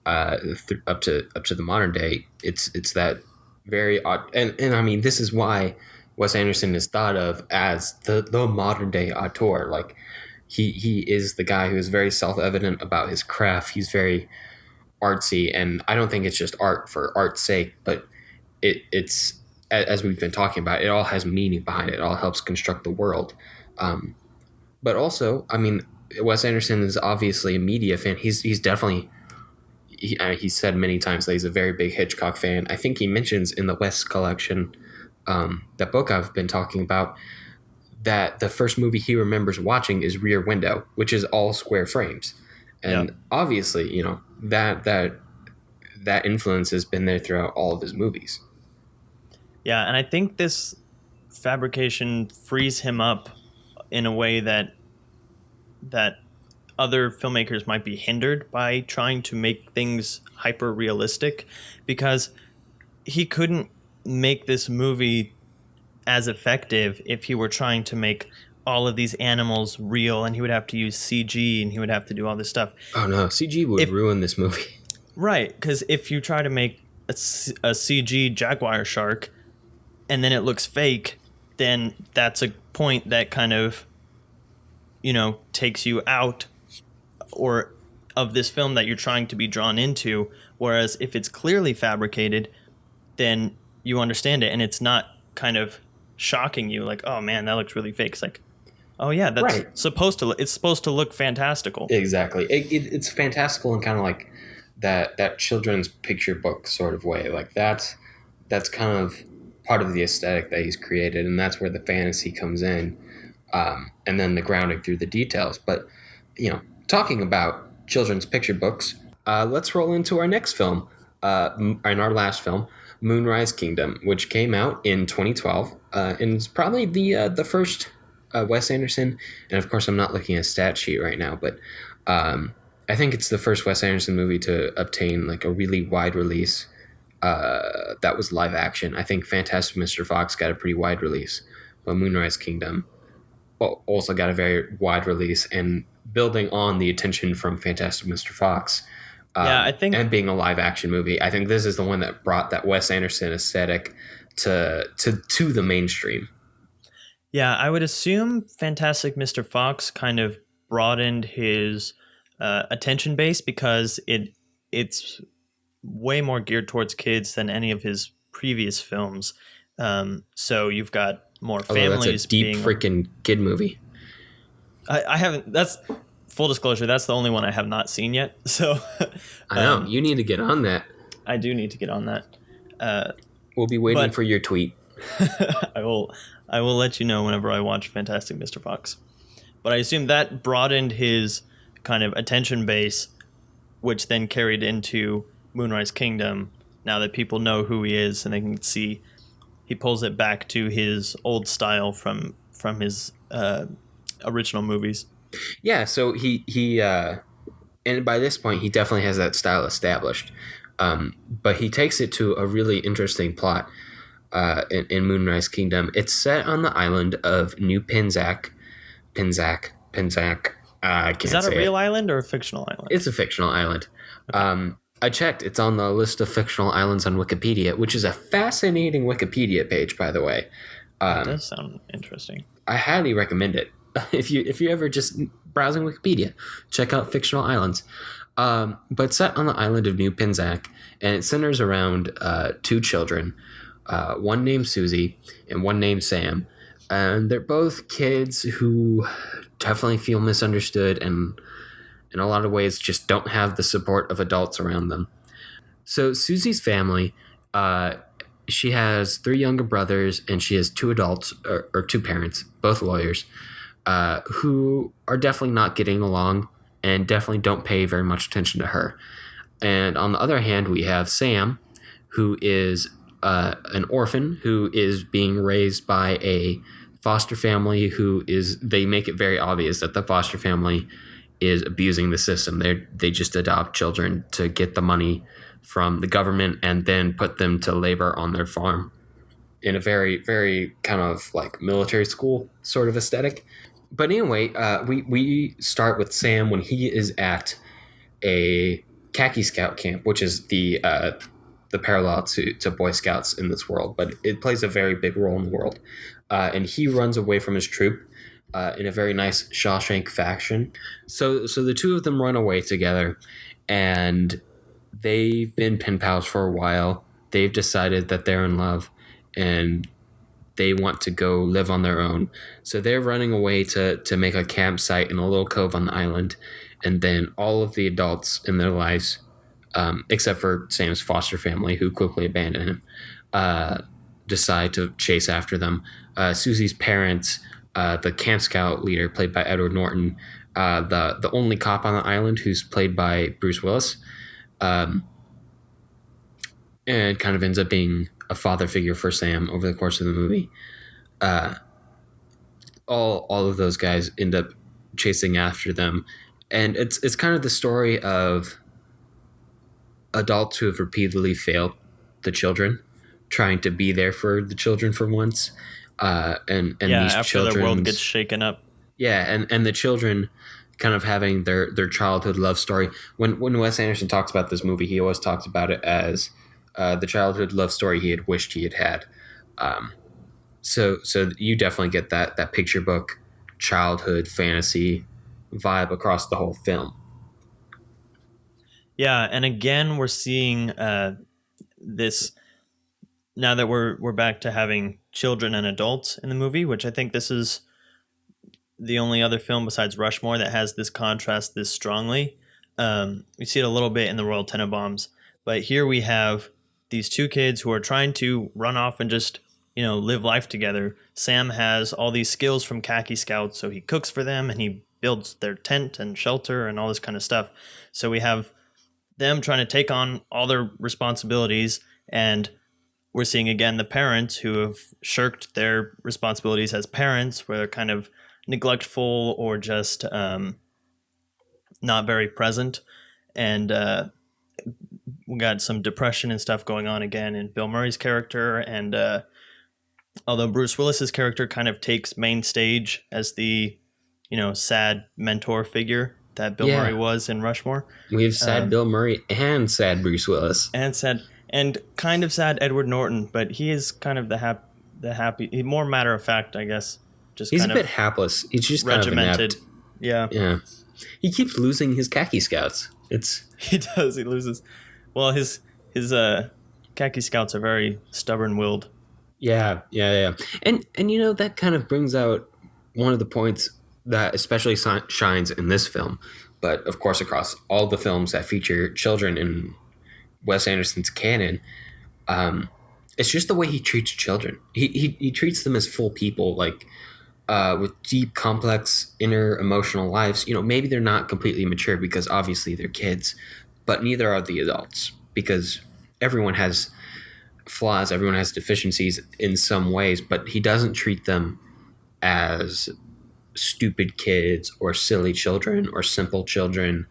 up to the modern day. It's that very odd, and I mean, this is why Wes Anderson is thought of as the modern day auteur. Like he is the guy who is very self-evident about his craft. He's very artsy, and I don't think it's just art for art's sake, but it's as we've been talking about, it all has meaning behind it. It all helps construct the world. But also, I mean, Wes Anderson is obviously a media fan. He's definitely he said many times that he's a very big Hitchcock fan. I think he mentions in the West collection, that book I've been talking about, that the first movie he remembers watching is Rear Window, which is all square frames. And obviously, that influence has been there throughout all of his movies. Yeah, and I think this fabrication frees him up in a way that other filmmakers might be hindered by trying to make things hyper realistic, because he couldn't make this movie as effective if he were trying to make all of these animals real, and he would have to use CG, and he would have to do all this stuff. Oh no, CG would ruin this movie. Right, because if you try to make a CG jaguar shark and then it looks fake, then that's a point that kind of, takes you out or of this film that you're trying to be drawn into. Whereas if it's clearly fabricated, then you understand it, and it's not kind of shocking you like, oh man, that looks really fake. It's like, oh yeah, that's right. It's supposed to look fantastical. Exactly. It's fantastical in kind of like that children's picture book sort of way. Like that's kind of part of the aesthetic that he's created, and that's where the fantasy comes in, and then the grounding through the details. But talking about children's picture books, let's roll into our next film, and our last film, Moonrise Kingdom, which came out in 2012, and it's probably the first Wes Anderson, and of course I'm not looking at a stat sheet right now, but I think it's the first Wes Anderson movie to obtain like a really wide release that was live action. I think Fantastic Mr. Fox got a pretty wide release, but Moonrise Kingdom also got a very wide release, and building on the attention from Fantastic Mr. Fox. I think, and being a live action movie, I think this is the one that brought that Wes Anderson aesthetic to the mainstream. Yeah, I would assume Fantastic Mr. Fox kind of broadened his attention base, because it's way more geared towards kids than any of his previous films. So you've got more families. That's a deep freaking kid movie. I haven't. That's full disclosure. That's the only one I have not seen yet. So I know you need to get on that. I do need to get on that. We'll be waiting for your tweet. I will let you know whenever I watch Fantastic Mr. Fox. But I assume that broadened his kind of attention base, which then carried into Moonrise Kingdom. Now that people know who he is, and they can see, he pulls it back to his old style from his original movies. Yeah, so he and by this point he definitely has that style established, but he takes it to a really interesting plot in Moonrise Kingdom. It's set on the island of New Penzak. Is that a real island or a fictional island? It's a fictional island. Okay. I checked. It's on the list of fictional islands on Wikipedia, which is a fascinating Wikipedia page, by the way. That Um, does sound interesting. I highly recommend it. If you ever just browsing Wikipedia, check out fictional islands. But set on the island of New Pinzac, and it centers around two children, one named Susie and one named Sam, and they're both kids who definitely feel misunderstood and in a lot of ways just don't have the support of adults around them. So Susie's family, uh, she has three younger brothers and she has two adults or two parents, both lawyers, who are definitely not getting along and definitely don't pay very much attention to her. And on the other hand, we have Sam, who is an orphan who is being raised by a foster family who is, they make it very obvious that the foster family is abusing the system. They just adopt children to get the money from the government and then put them to labor on their farm in a very, very kind of like military school sort of aesthetic. But anyway, we start with Sam when he is at a khaki scout camp, which is the parallel to Boy Scouts in this world, but it plays a very big role in the world. And he runs away from his troop in a very nice Shawshank fashion. So the two of them run away together, and they've been pen pals for a while. They've decided that they're in love, and they want to go live on their own. So they're running away to make a campsite in a little cove on the island. And then all of the adults in their lives, except for Sam's foster family, who quickly abandon him, decide to chase after them. Susie's parents, the camp scout leader, played by Edward Norton, the only cop on the island, who's played by Bruce Willis, and kind of ends up being a father figure for Sam over the course of the movie. All of those guys end up chasing after them, and it's kind of the story of adults who have repeatedly failed the children, trying to be there for the children for once, and Yeah, these after the world gets shaken up. yeah, and the children kind of having their childhood love story. When Wes Anderson talks about this movie, he always talks about it as the childhood love story he had wished he had had. So you definitely get that picture book childhood fantasy vibe across the whole film. Yeah, and again, we're seeing this now that we're back to having children and adults in the movie, which I think this is the only other film besides Rushmore that has this contrast this strongly. We see it a little bit in the Royal Tenenbaums, but here we have these two kids who are trying to run off and just live life together. Sam has all these skills from khaki scouts, so he cooks for them and he builds their tent and shelter and all this kind of stuff. So we have them trying to take on all their responsibilities, and we're seeing again the parents who have shirked their responsibilities as parents, where they're kind of neglectful or just not very present. And we got some depression and stuff going on again in Bill Murray's character. And although Bruce Willis's character kind of takes main stage as the sad mentor figure that Bill Murray was in Rushmore, we have sad Bill Murray and sad Bruce Willis, and kind of sad Edward Norton, but he is kind of the happy, more matter of fact, I guess. Just he's kind a bit hapless. He's just regimented. Kind of inept. Yeah. He keeps losing his khaki scouts. He does. He loses. Well, his khaki scouts are very stubborn-willed. Yeah. And that kind of brings out one of the points that especially shines in this film, but of course across all the films that feature children in Wes Anderson's canon. It's just the way he treats children. He treats them as full people, like with deep, complex, inner emotional lives. Maybe they're not completely mature because obviously they're kids, but neither are the adults, because everyone has flaws, everyone has deficiencies in some ways, but he doesn't treat them as stupid kids or silly children or simple children,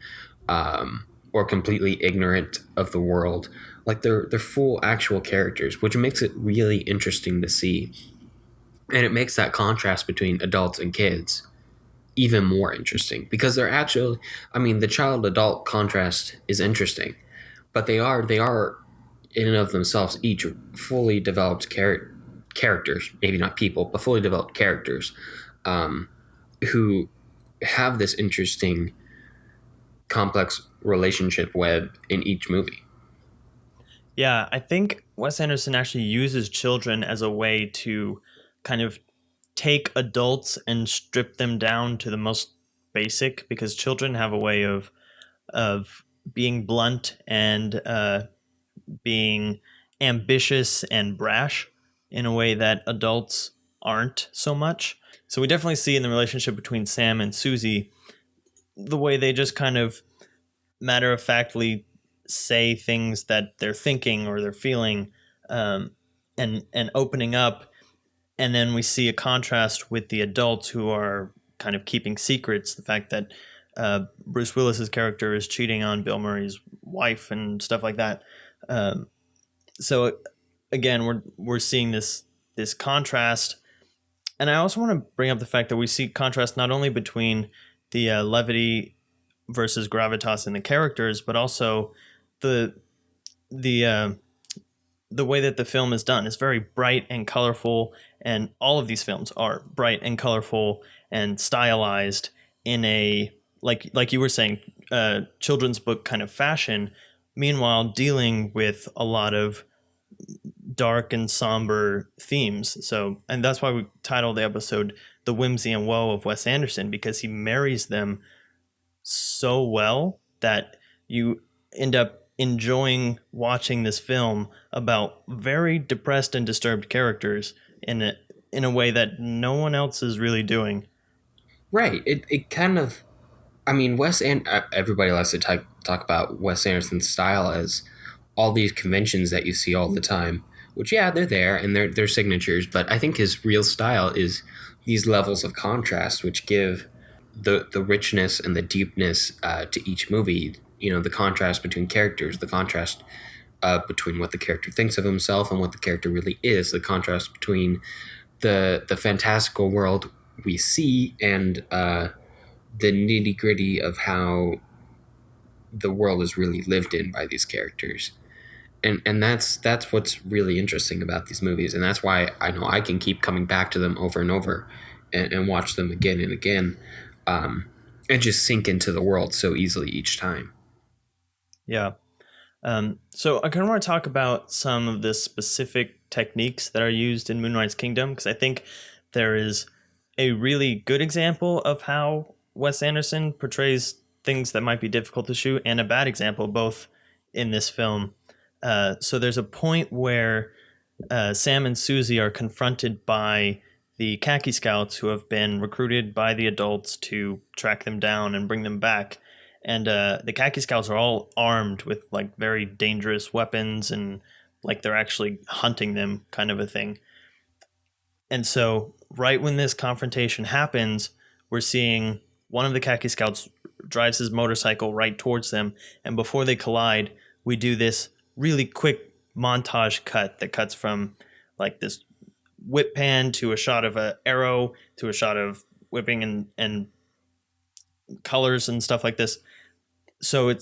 or completely ignorant of the world. Like they're full actual characters, which makes it really interesting to see. And it makes that contrast between adults and kids even more interesting, because they're actually, the child adult contrast is interesting, but they are in and of themselves each fully developed characters, maybe not people, but fully developed characters, um, who have this interesting, complex relationship web in each movie. Yeah, I think Wes Anderson actually uses children as a way to kind of take adults and strip them down to the most basic, because children have a way of being blunt and being ambitious and brash in a way that adults aren't so much. So we definitely see in the relationship between Sam and Susie the way they just kind of matter of factly say things that they're thinking or they're feeling, um, and opening up. And then we see a contrast with the adults who are kind of keeping secrets. The fact that Bruce Willis's character is cheating on Bill Murray's wife and stuff like that. So again, we're seeing this contrast, and I also want to bring up the fact that we see contrast not only between the levity versus gravitas in the characters, but also the the uh, the way that the film is done is very bright and colorful, and all of these films are bright and colorful and stylized in a, like you were saying, children's book kind of fashion. Meanwhile, dealing with a lot of dark and somber themes. So, and that's why we titled the episode "The Whimsy and Woe of Wes Anderson," because he marries them so well that you end up enjoying watching this film about very depressed and disturbed characters in a way that no one else is really doing. Right. It kind of, I mean, everybody likes to talk about Wes Anderson's style as all these conventions that you see all the time, which, yeah, they're there and they're signatures, but I think his real style is these levels of contrast, which give the richness and the deepness to each movie. You know, the contrast between characters, the contrast between what the character thinks of himself and what the character really is, the contrast between the fantastical world we see and the nitty gritty of how the world is really lived in by these characters. And that's what's really interesting about these movies, and that's why I know I can keep coming back to them over and over and watch them again and again, and just sink into the world so easily each time. Yeah. So I kind of want to talk about some of the specific techniques that are used in Moonrise Kingdom, because I think there is a really good example of how Wes Anderson portrays things that might be difficult to shoot, and a bad example, both in this film. So there's a point where Sam and Susie are confronted by the khaki scouts who have been recruited by the adults to track them down and bring them back. And the khaki scouts are all armed with like very dangerous weapons, and like they're actually hunting them, kind of a thing. And so right when this confrontation happens, we're seeing one of the khaki scouts drives his motorcycle right towards them. And before they collide, we do this really quick montage cut that cuts from like this whip pan to a shot of an arrow to a shot of whipping and colors and stuff like this. So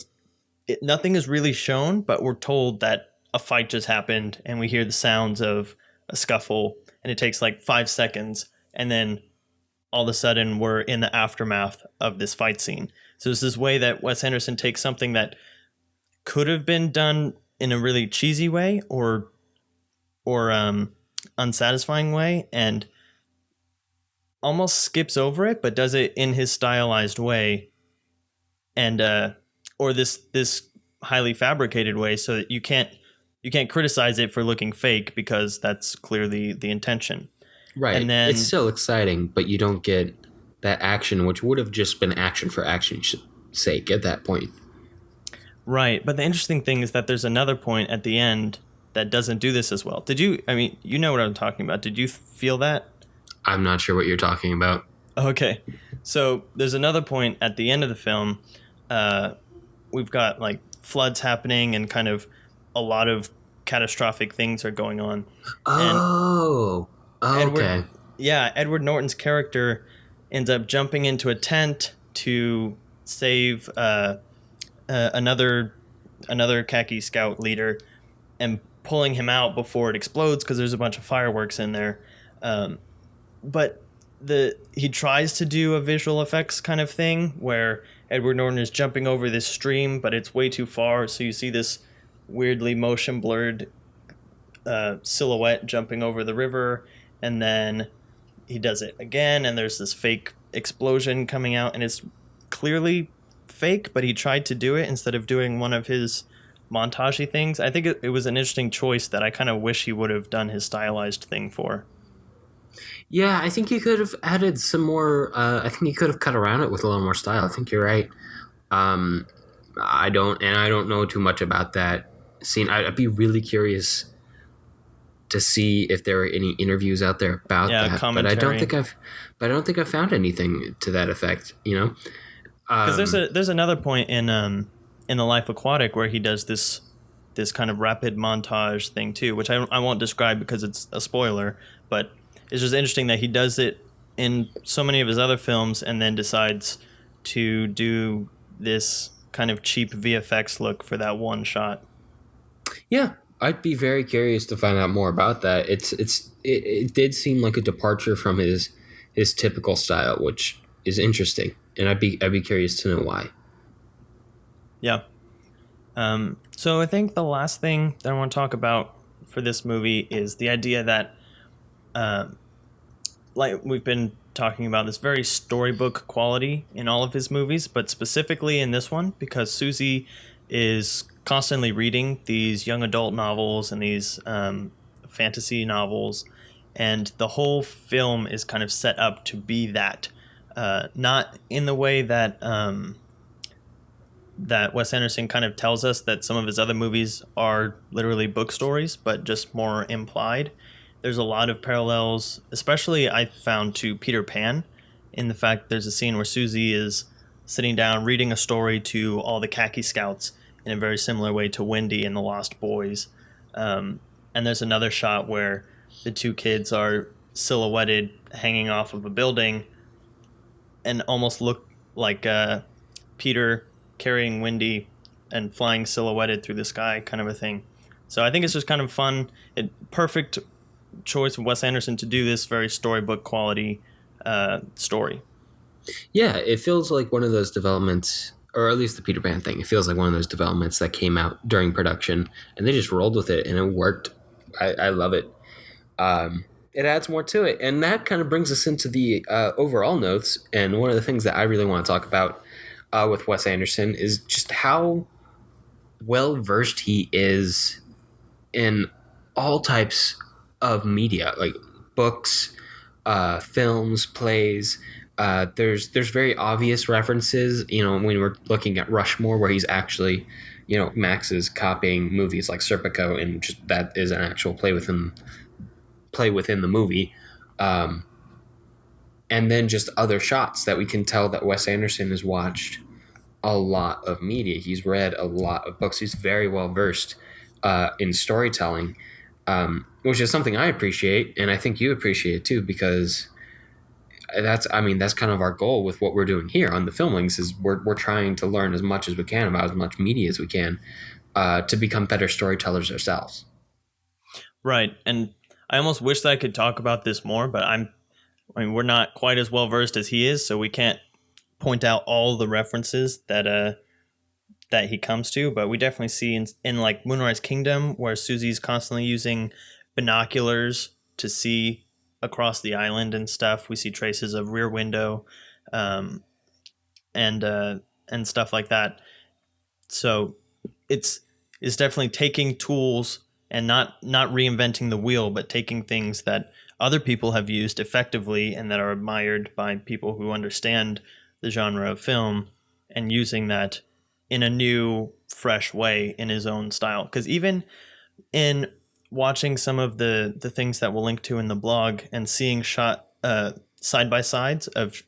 nothing is really shown, but we're told that a fight just happened, and we hear the sounds of a scuffle, and it takes like 5 seconds, and then all of a sudden we're in the aftermath of this fight scene. So it's this way that Wes Anderson takes something that could have been done in a really cheesy way or unsatisfying way, and almost skips over it, but does it in his stylized way, and or this highly fabricated way, so that you can't criticize it for looking fake, because that's clearly the intention. Right. And then it's still exciting, but you don't get that action, which would have just been action for action's sake at that point. Right, but the interesting thing is that there's another point at the end that doesn't do this as well. Did you? I mean, you know what I'm talking about. Did you feel that? I'm not sure what you're talking about. Okay, so there's another point at the end of the film. We've got like floods happening, and kind of a lot of catastrophic things are going on. Oh, okay. Edward Norton's character ends up jumping into a tent to save another another khaki scout leader and pulling him out before it explodes because there's a bunch of fireworks in there. Um, but he tries to do a visual effects kind of thing where Edward Norton is jumping over this stream, but it's way too far, so you see this weirdly motion blurred silhouette jumping over the river, and then he does it again, and there's this fake explosion coming out, and it's clearly fake, but he tried to do it instead of doing one of his montagey things. I think it was an interesting choice that I kind of wish he would have done his stylized thing for. Yeah, I think you could have added some more. I think you could have cut around it with a little more style. I think you're right. Um, I don't know too much about that scene. I'd be really curious to see if there are any interviews out there about that. Commentary. But I don't think I've found anything to that effect. You know, because there's another point in the Life Aquatic where he does this kind of rapid montage thing too, which I won't describe because it's a spoiler, but it's just interesting that he does it in so many of his other films and then decides to do this kind of cheap VFX look for that one shot. Yeah, I'd be very curious to find out more about that. It did seem like a departure from his typical style, which is interesting, and I'd be curious to know why. Yeah. So I think the last thing that I want to talk about for this movie is the idea that, like we've been talking about, this very storybook quality in all of his movies, but specifically in this one because Susie is constantly reading these young adult novels and these fantasy novels, and the whole film is kind of set up to be that, not in the way that that Wes Anderson kind of tells us that some of his other movies are literally book stories, but just more implied. There's a lot of parallels, especially I found, to Peter Pan, in the fact there's a scene where Susie is sitting down reading a story to all the khaki scouts in a very similar way to Wendy in The Lost Boys. And there's another shot where the two kids are silhouetted hanging off of a building and almost look like Peter carrying Wendy and flying silhouetted through the sky, kind of a thing. So I think it's just kind of fun. Perfect choice of Wes Anderson to do this very storybook quality story. Yeah, it feels like one of those developments, or at least the Peter Pan thing. It feels like one of those developments that came out during production, and they just rolled with it, and it worked. I love it. It adds more to it, and that kind of brings us into the overall notes. And one of the things that I really want to talk about with Wes Anderson is just how well versed he is in all types of media, like books, films, plays. There's very obvious references, when we're looking at Rushmore, where he's actually, Max is copying movies like Serpico, and just that is an actual play within the movie. And then just other shots that we can tell that Wes Anderson has watched a lot of media. He's read a lot of books. He's very well versed in storytelling. Which is something I appreciate, and I think you appreciate too, because that's kind of our goal with what we're doing here on the Filmlings, is we're trying to learn as much as we can about as much media as we can to become better storytellers ourselves. Right, and I almost wish that I could talk about this more, but we're not quite as well versed as he is, so we can't point out all the references that he comes to, but we definitely see in like Moonrise Kingdom, where Susie's constantly using binoculars to see across the island and stuff. We see traces of Rear Window, and stuff like that. So it's definitely taking tools and not reinventing the wheel, but taking things that other people have used effectively and that are admired by people who understand the genre of film, and using that in a new, fresh way in his own style. Because even in watching some of the things that we'll link to in the blog and seeing shot side by sides of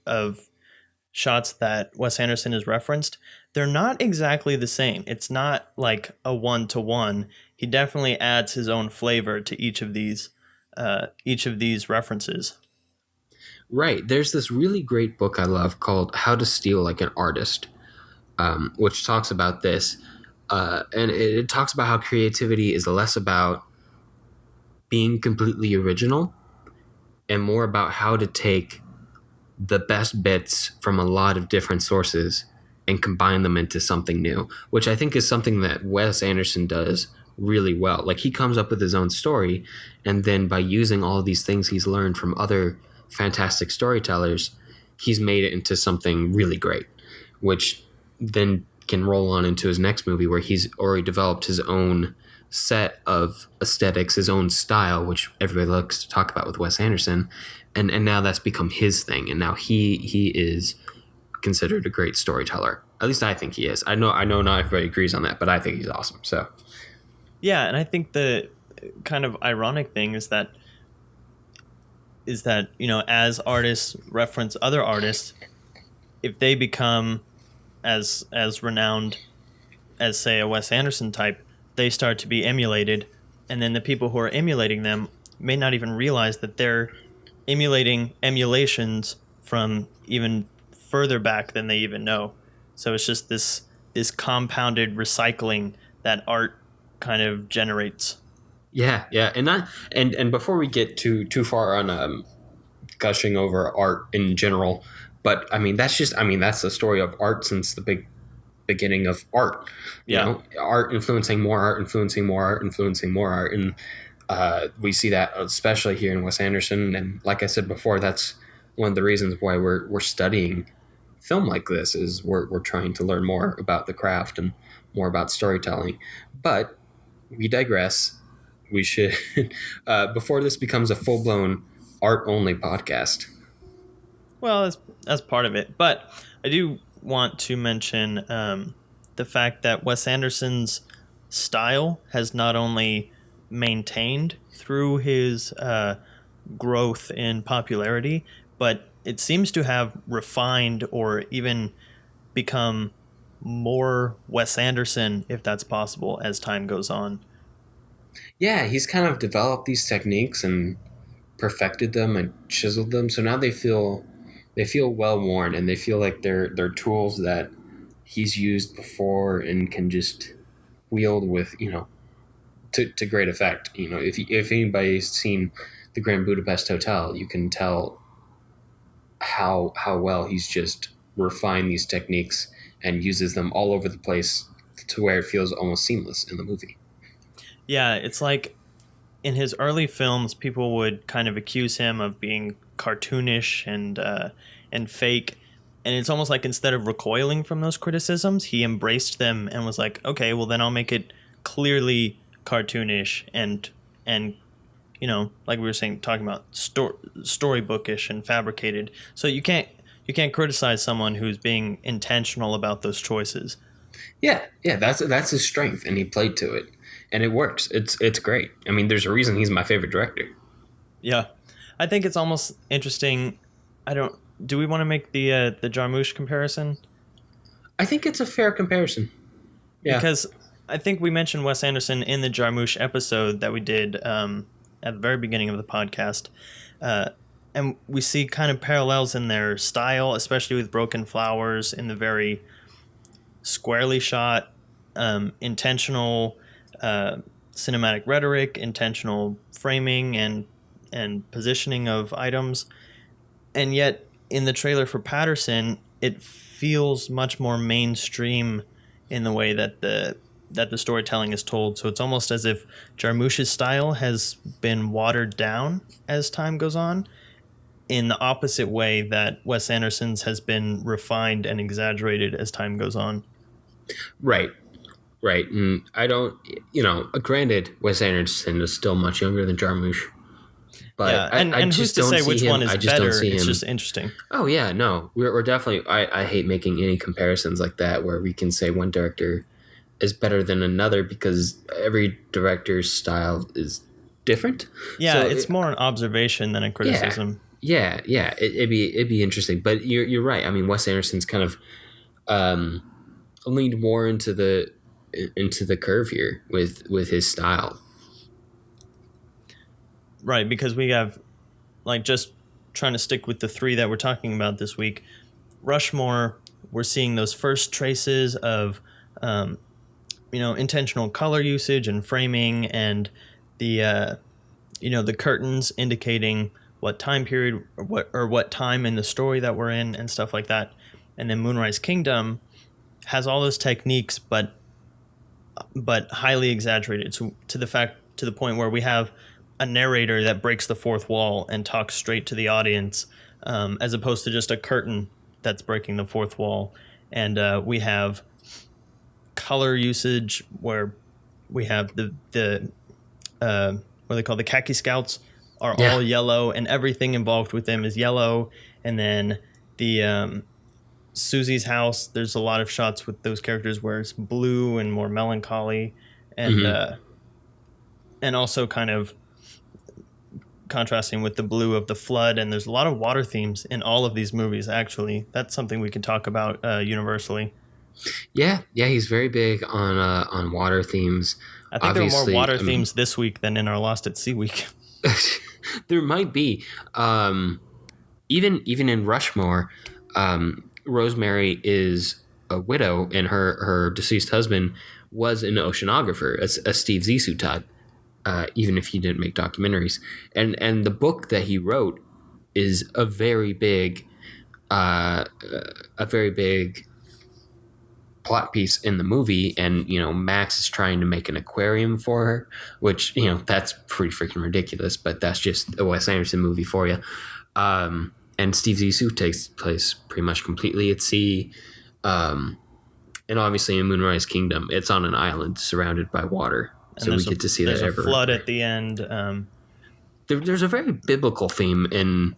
shots that Wes Anderson has referenced, they're not exactly the same. It's not like a one-to-one. He definitely adds his own flavor to each of these references. Right. There's this really great book I love called How to Steal Like an Artist, which talks about this. And it talks about how creativity is less about being completely original and more about how to take the best bits from a lot of different sources and combine them into something new, which I think is something that Wes Anderson does really well. Like he comes up with his own story, and then by using all of these things he's learned from other fantastic storytellers, he's made it into something really great, which then can roll on into his next movie where he's already developed his own set of aesthetics, his own style, which everybody likes to talk about with Wes Anderson, and now that's become his thing, and now he is considered a great storyteller. At least I think he is. I know not everybody agrees on that, but I think he's awesome. So Yeah, and I think the kind of ironic thing is that as artists reference other artists, if they become as renowned as, say, a Wes Anderson type, they start to be emulated, and then the people who are emulating them may not even realize that they're emulating emulations from even further back than they even know. So it's just this compounded recycling that art kind of generates. yeah, and before we get too far on gushing over art in general, but I mean that's the story of art since the beginning of art. Yeah. Art influencing more art, influencing more art, influencing more art, and we see that especially here in Wes Anderson. And like I said before, that's one of the reasons why we're studying film like this is we're trying to learn more about the craft and more about storytelling. But we digress. We should before this becomes a full blown art only podcast. Well, that's part of it. But I do want to mention the fact that Wes Anderson's style has not only maintained through his growth in popularity, but it seems to have refined or even become more Wes Anderson, if that's possible, as time goes on. Yeah, he's kind of developed these techniques and perfected them and chiseled them. So now they feel well worn, and they feel like they're tools that he's used before and can just wield with to great effect. If anybody's seen the Grand Budapest Hotel, you can tell how well he's just refined these techniques and uses them all over the place to where it feels almost seamless in the movie. Yeah, it's like in his early films, people would kind of accuse him of being cartoonish and fake. And it's almost like instead of recoiling from those criticisms, he embraced them and was like, okay, well then I'll make it clearly cartoonish and like we were saying, talking about storybookish and fabricated. So you can't criticize someone who's being intentional about those choices. Yeah, that's his strength, and he played to it, and it works. It's great. I mean, there's a reason he's my favorite director. Yeah, I think it's almost interesting. Do we want to make the Jarmusch comparison? I think it's a fair comparison. Yeah, Because I think we mentioned Wes Anderson in the Jarmusch episode that we did at the very beginning of the podcast. And we see kind of parallels in their style, especially with Broken Flowers in the very squarely shot, intentional cinematic rhetoric, intentional framing and positioning of items. And yet in the trailer for Patterson, it feels much more mainstream in the way that the storytelling is told. So it's almost as if Jarmusch's style has been watered down as time goes on, in the opposite way that Wes Anderson's has been refined and exaggerated as time goes on. right. And I don't, granted, Wes Anderson is still much younger than Jarmusch. But Yeah, and who's just to don't say see which him. one is I just better? don't see It's him. just interesting. Oh yeah, no, we're definitely. I hate making any comparisons like that where we can say one director is better than another because every director's style is different. Yeah, So it's more an observation than a criticism. yeah. It'd be interesting, but you're right. I mean, Wes Anderson's kind of leaned more into the curve here with his style. Right, because we have, like, just trying to stick with the three that we're talking about this week. Rushmore, we're seeing those first traces of intentional color usage and framing, and the the curtains indicating what time period or what time in the story that we're in and stuff like that. And then Moonrise Kingdom has all those techniques, but highly exaggerated to the point where we have a narrator that breaks the fourth wall and talks straight to the audience, as opposed to just a curtain that's breaking the fourth wall. And we have color usage where we have the what they call the khaki scouts are all yellow, and everything involved with them is yellow. And then the Susie's house, there's a lot of shots with those characters where it's blue and more melancholy, and and also kind of contrasting with the blue of the flood. And there's a lot of water themes in all of these movies. Actually, that's something we can talk about universally. Yeah, he's very big on water themes. I think there were more water themes this week than in our Lost at Sea week. There might be. Even in Rushmore, Rosemary is a widow, and her deceased husband was an oceanographer, a Steve Zissou type. Even if he didn't make documentaries, and the book that he wrote is a very big plot piece in the movie. And Max is trying to make an aquarium for her, which that's pretty freaking ridiculous, but that's just a Wes Anderson movie for you. And Steve Zissou takes place pretty much completely at sea, and obviously in Moonrise Kingdom it's on an island surrounded by water, so we get to see that. There's a flood at the end. There's a very biblical theme in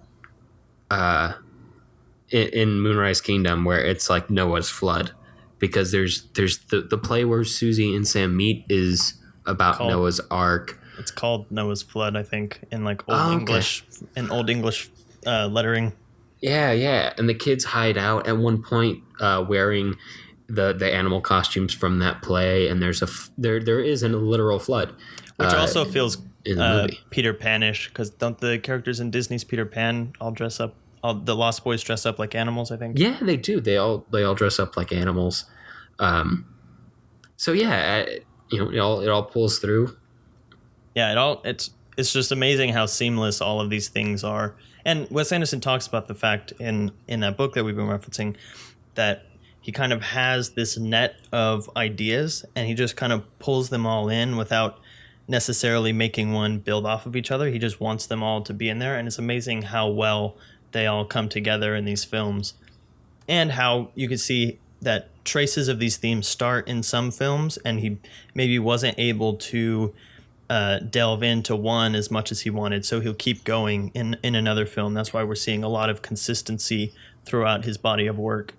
Moonrise Kingdom where it's like Noah's flood, because there's the play where Susie and Sam meet is about Noah's Ark. It's called Noah's Flood, I think, in like Old English lettering. Yeah, and the kids hide out at one point wearing the animal costumes from that play, and there is a literal flood, which also feels Peter Pan-ish, because don't the characters in Disney's Peter Pan all dress up? The Lost Boys dress up like animals, I think. Yeah, they do. They all dress up like animals. So yeah, it all pulls through. Yeah, it's just amazing how seamless all of these things are. And Wes Anderson talks about the fact in that book that we've been referencing that he kind of has this net of ideas, and he just kind of pulls them all in without necessarily making one build off of each other. He just wants them all to be in there, and it's amazing how well they all come together in these films, and how you can see that traces of these themes start in some films, and he maybe wasn't able to delve into one as much as he wanted, so he'll keep going in another film. That's why we're seeing a lot of consistency throughout his body of work.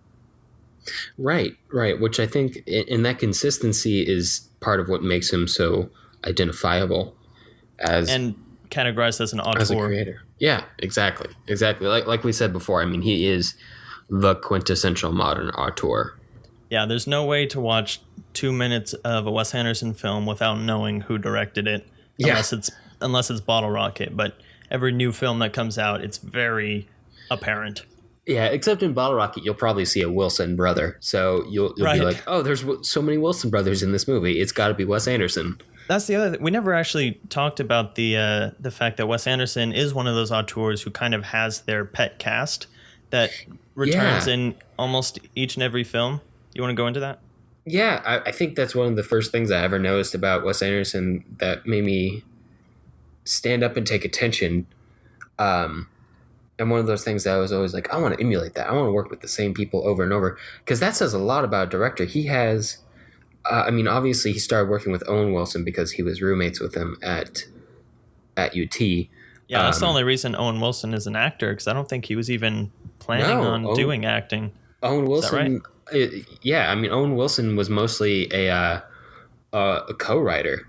Right, which I think in that consistency is part of what makes him so identifiable and categorized as an auteur, as a creator. Yeah, exactly. Like we said before, I mean, he is the quintessential modern auteur. Yeah, there's no way to watch 2 minutes of a Wes Anderson film without knowing who directed it, unless it's Bottle Rocket. But every new film that comes out, it's very apparent. Yeah, except in Bottle Rocket, you'll probably see a Wilson brother. So you'll be like, oh, there's so many Wilson brothers in this movie. It's got to be Wes Anderson. That's the other thing. We never actually talked about the fact that Wes Anderson is one of those auteurs who kind of has their pet cast that returns in almost each and every film. You want to go into that? Yeah, I think that's one of the first things I ever noticed about Wes Anderson that made me stand up and take attention. And one of those things that I was always like, I want to emulate that. I want to work with the same people over and over, because that says a lot about a director. He has, obviously he started working with Owen Wilson because he was roommates with him at UT. Yeah, that's the only reason Owen Wilson is an actor, because I don't think he was even planning on doing acting. Owen Wilson, is that right? Owen Wilson was mostly a co-writer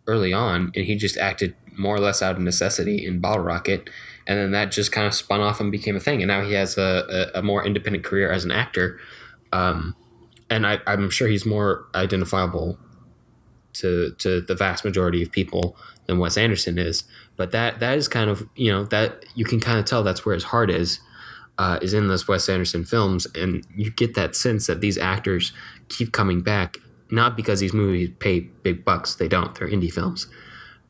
early on, and he just acted more or less out of necessity in Bottle Rocket, and then that just kind of spun off and became a thing, and now he has a more independent career as an actor, and I'm sure he's more identifiable to the vast majority of people than Wes Anderson is, but that is kind of, that you can kind of tell that's where his heart is in those Wes Anderson films, and you get that sense that these actors keep coming back not because these movies pay big bucks. They don't. They're indie films.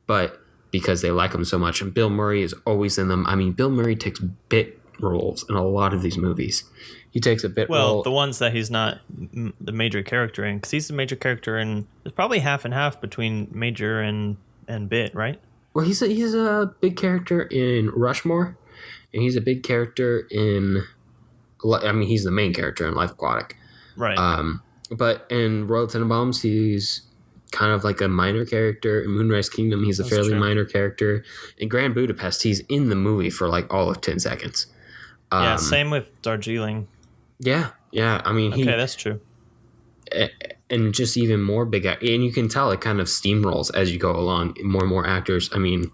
But because they like them so much. And Bill Murray is always in them. I mean, Bill Murray takes bit roles in a lot of these movies. He takes a bit role. Well, the ones that he's not the major character in, because he's the major character in, it's probably half and half between major and bit, right? Well, he's a big character in Rushmore, and he's a big character in, I mean, he's the main character in Life Aquatic. Right. But in Royal Tenenbaums, he's kind of like a minor character. In Moonrise Kingdom, he's a fairly minor character. In Grand Budapest, he's in the movie for like all of 10 seconds. Yeah, same with Darjeeling. Yeah. I mean, okay, that's true. And just even more big, and you can tell it kind of steamrolls as you go along. More and more actors. I mean,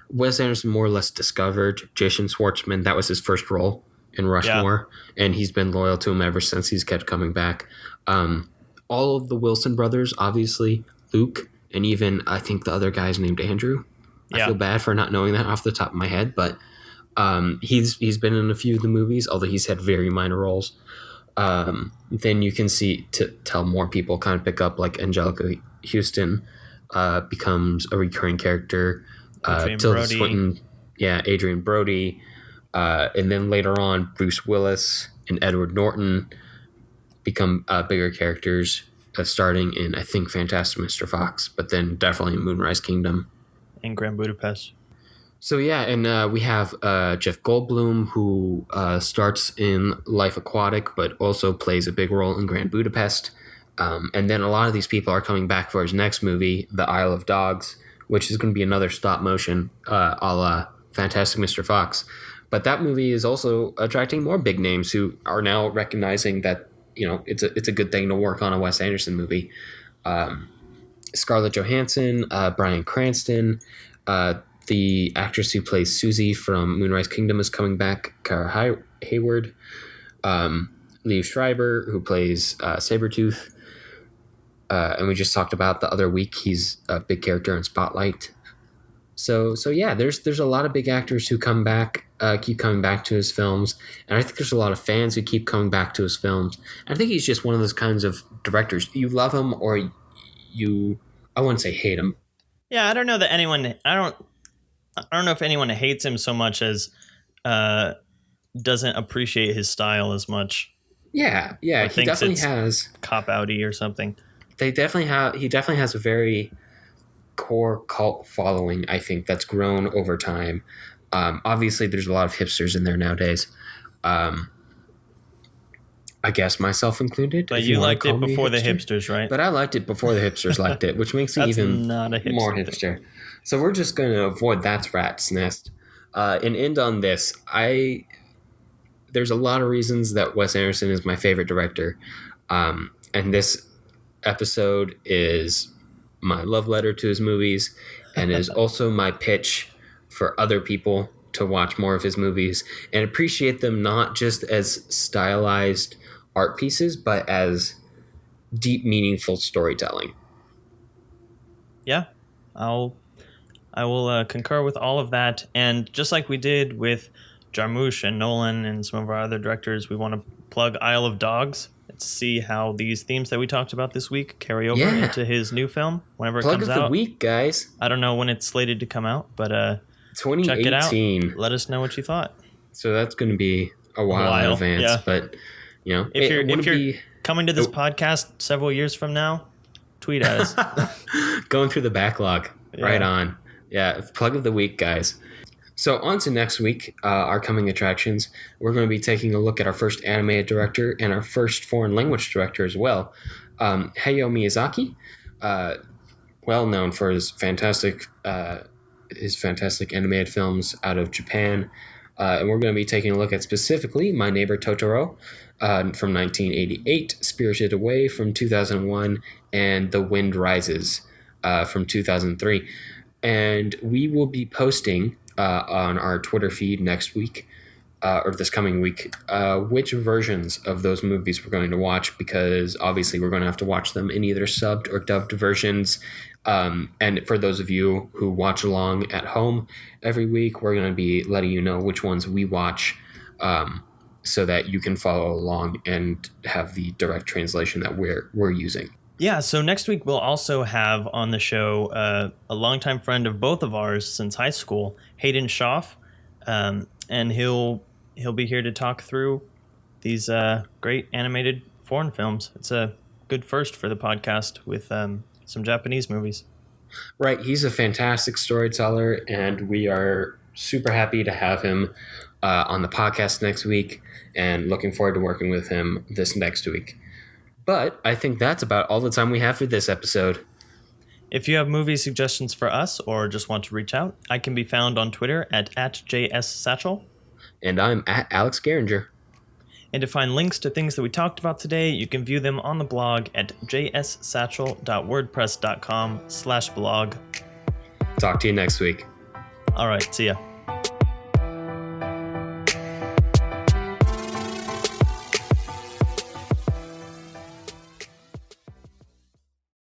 Wes Anderson more or less discovered Jason Schwartzman. That was his first role in Rushmore, and he's been loyal to him ever since. He's kept coming back. All of the Wilson brothers, obviously, Luke, and even I think the other guy's named Andrew. I feel bad for not knowing that off the top of my head, but he's been in a few of the movies, although he's had very minor roles. Then you can tell more people kind of pick up, like Angelica Houston becomes a recurring character. Tilda Swinton, Adrian Brody, and then later on Bruce Willis and Edward Norton become bigger characters, starting in I think Fantastic Mr. Fox, but then definitely in Moonrise Kingdom and Grand Budapest. So and we have Jeff Goldblum, who starts in Life Aquatic, but also plays a big role in Grand Budapest. And then a lot of these people are coming back for his next movie, The Isle of Dogs, which is going to be another stop motion a la Fantastic Mr. Fox. But that movie is also attracting more big names who are now recognizing that, you know, it's a good thing to work on a Wes Anderson movie. Scarlett Johansson, Bryan Cranston, the actress who plays Susie from Moonrise Kingdom is coming back, Kara Hayward, Liev Schreiber, who plays Sabretooth, and we just talked about the other week, he's a big character in Spotlight. So yeah, there's a lot of big actors who come back, keep coming back to his films, and I think there's a lot of fans who keep coming back to his films. And I think he's just one of those kinds of directors. You love him or I wouldn't say hate him. Yeah, I don't know that anyone. I don't know if anyone hates him so much as doesn't appreciate his style as much. Yeah, he definitely has cop-outy or something. He definitely has a very core cult following, I think, that's grown over time. Obviously, there's a lot of hipsters in there nowadays. I guess myself included. But you liked it before the hipsters, right? But I liked it before the hipsters liked it, which makes it even more hipster. So we're just going to avoid that rat's nest and end on this. There's a lot of reasons that Wes Anderson is my favorite director. And this episode is my love letter to his movies and is also my pitch for other people to watch more of his movies and appreciate them not just as stylized art pieces, but as deep, meaningful storytelling. Yeah, I will concur with all of that. And just like we did with Jarmusch and Nolan and some of our other directors, we want to plug Isle of Dogs to see how these themes that we talked about this week carry over into his new film whenever it comes out. Plug of the week, guys. I don't know when it's slated to come out, but 2018. check it out. Let us know what you thought. So that's going to be a while in advance, but you know, if you're coming to this podcast several years from now, tweet at us. Going through the backlog, right on. Yeah, plug of the week, guys. So on to next week, our coming attractions. We're going to be taking a look at our first animated director and our first foreign language director as well. Hayao Miyazaki, well known for his fantastic animated films out of Japan. And we're going to be taking a look at specifically My Neighbor Totoro from 1988, Spirited Away from 2001, and The Wind Rises from 2003. And we will be posting on our Twitter feed next week, or this coming week, which versions of those movies we're going to watch, because obviously we're going to have to watch them in either subbed or dubbed versions. And for those of you who watch along at home every week, we're going to be letting you know which ones we watch, so that you can follow along and have the direct translation that we're using. Yeah, so next week we'll also have on the show a longtime friend of both of ours since high school, Hayden Schaff, and he'll be here to talk through these great animated foreign films. It's a good first for the podcast with some Japanese movies. Right, he's a fantastic storyteller, and we are super happy to have him on the podcast next week, and looking forward to working with him this next week. But I think that's about all the time we have for this episode. If you have movie suggestions for us or just want to reach out, I can be found on Twitter at JSSatchel. And I'm at Alex Geringer. And to find links to things that we talked about today, you can view them on the blog at jssatchel.wordpress.com/blog. Talk to you next week. All right, see ya.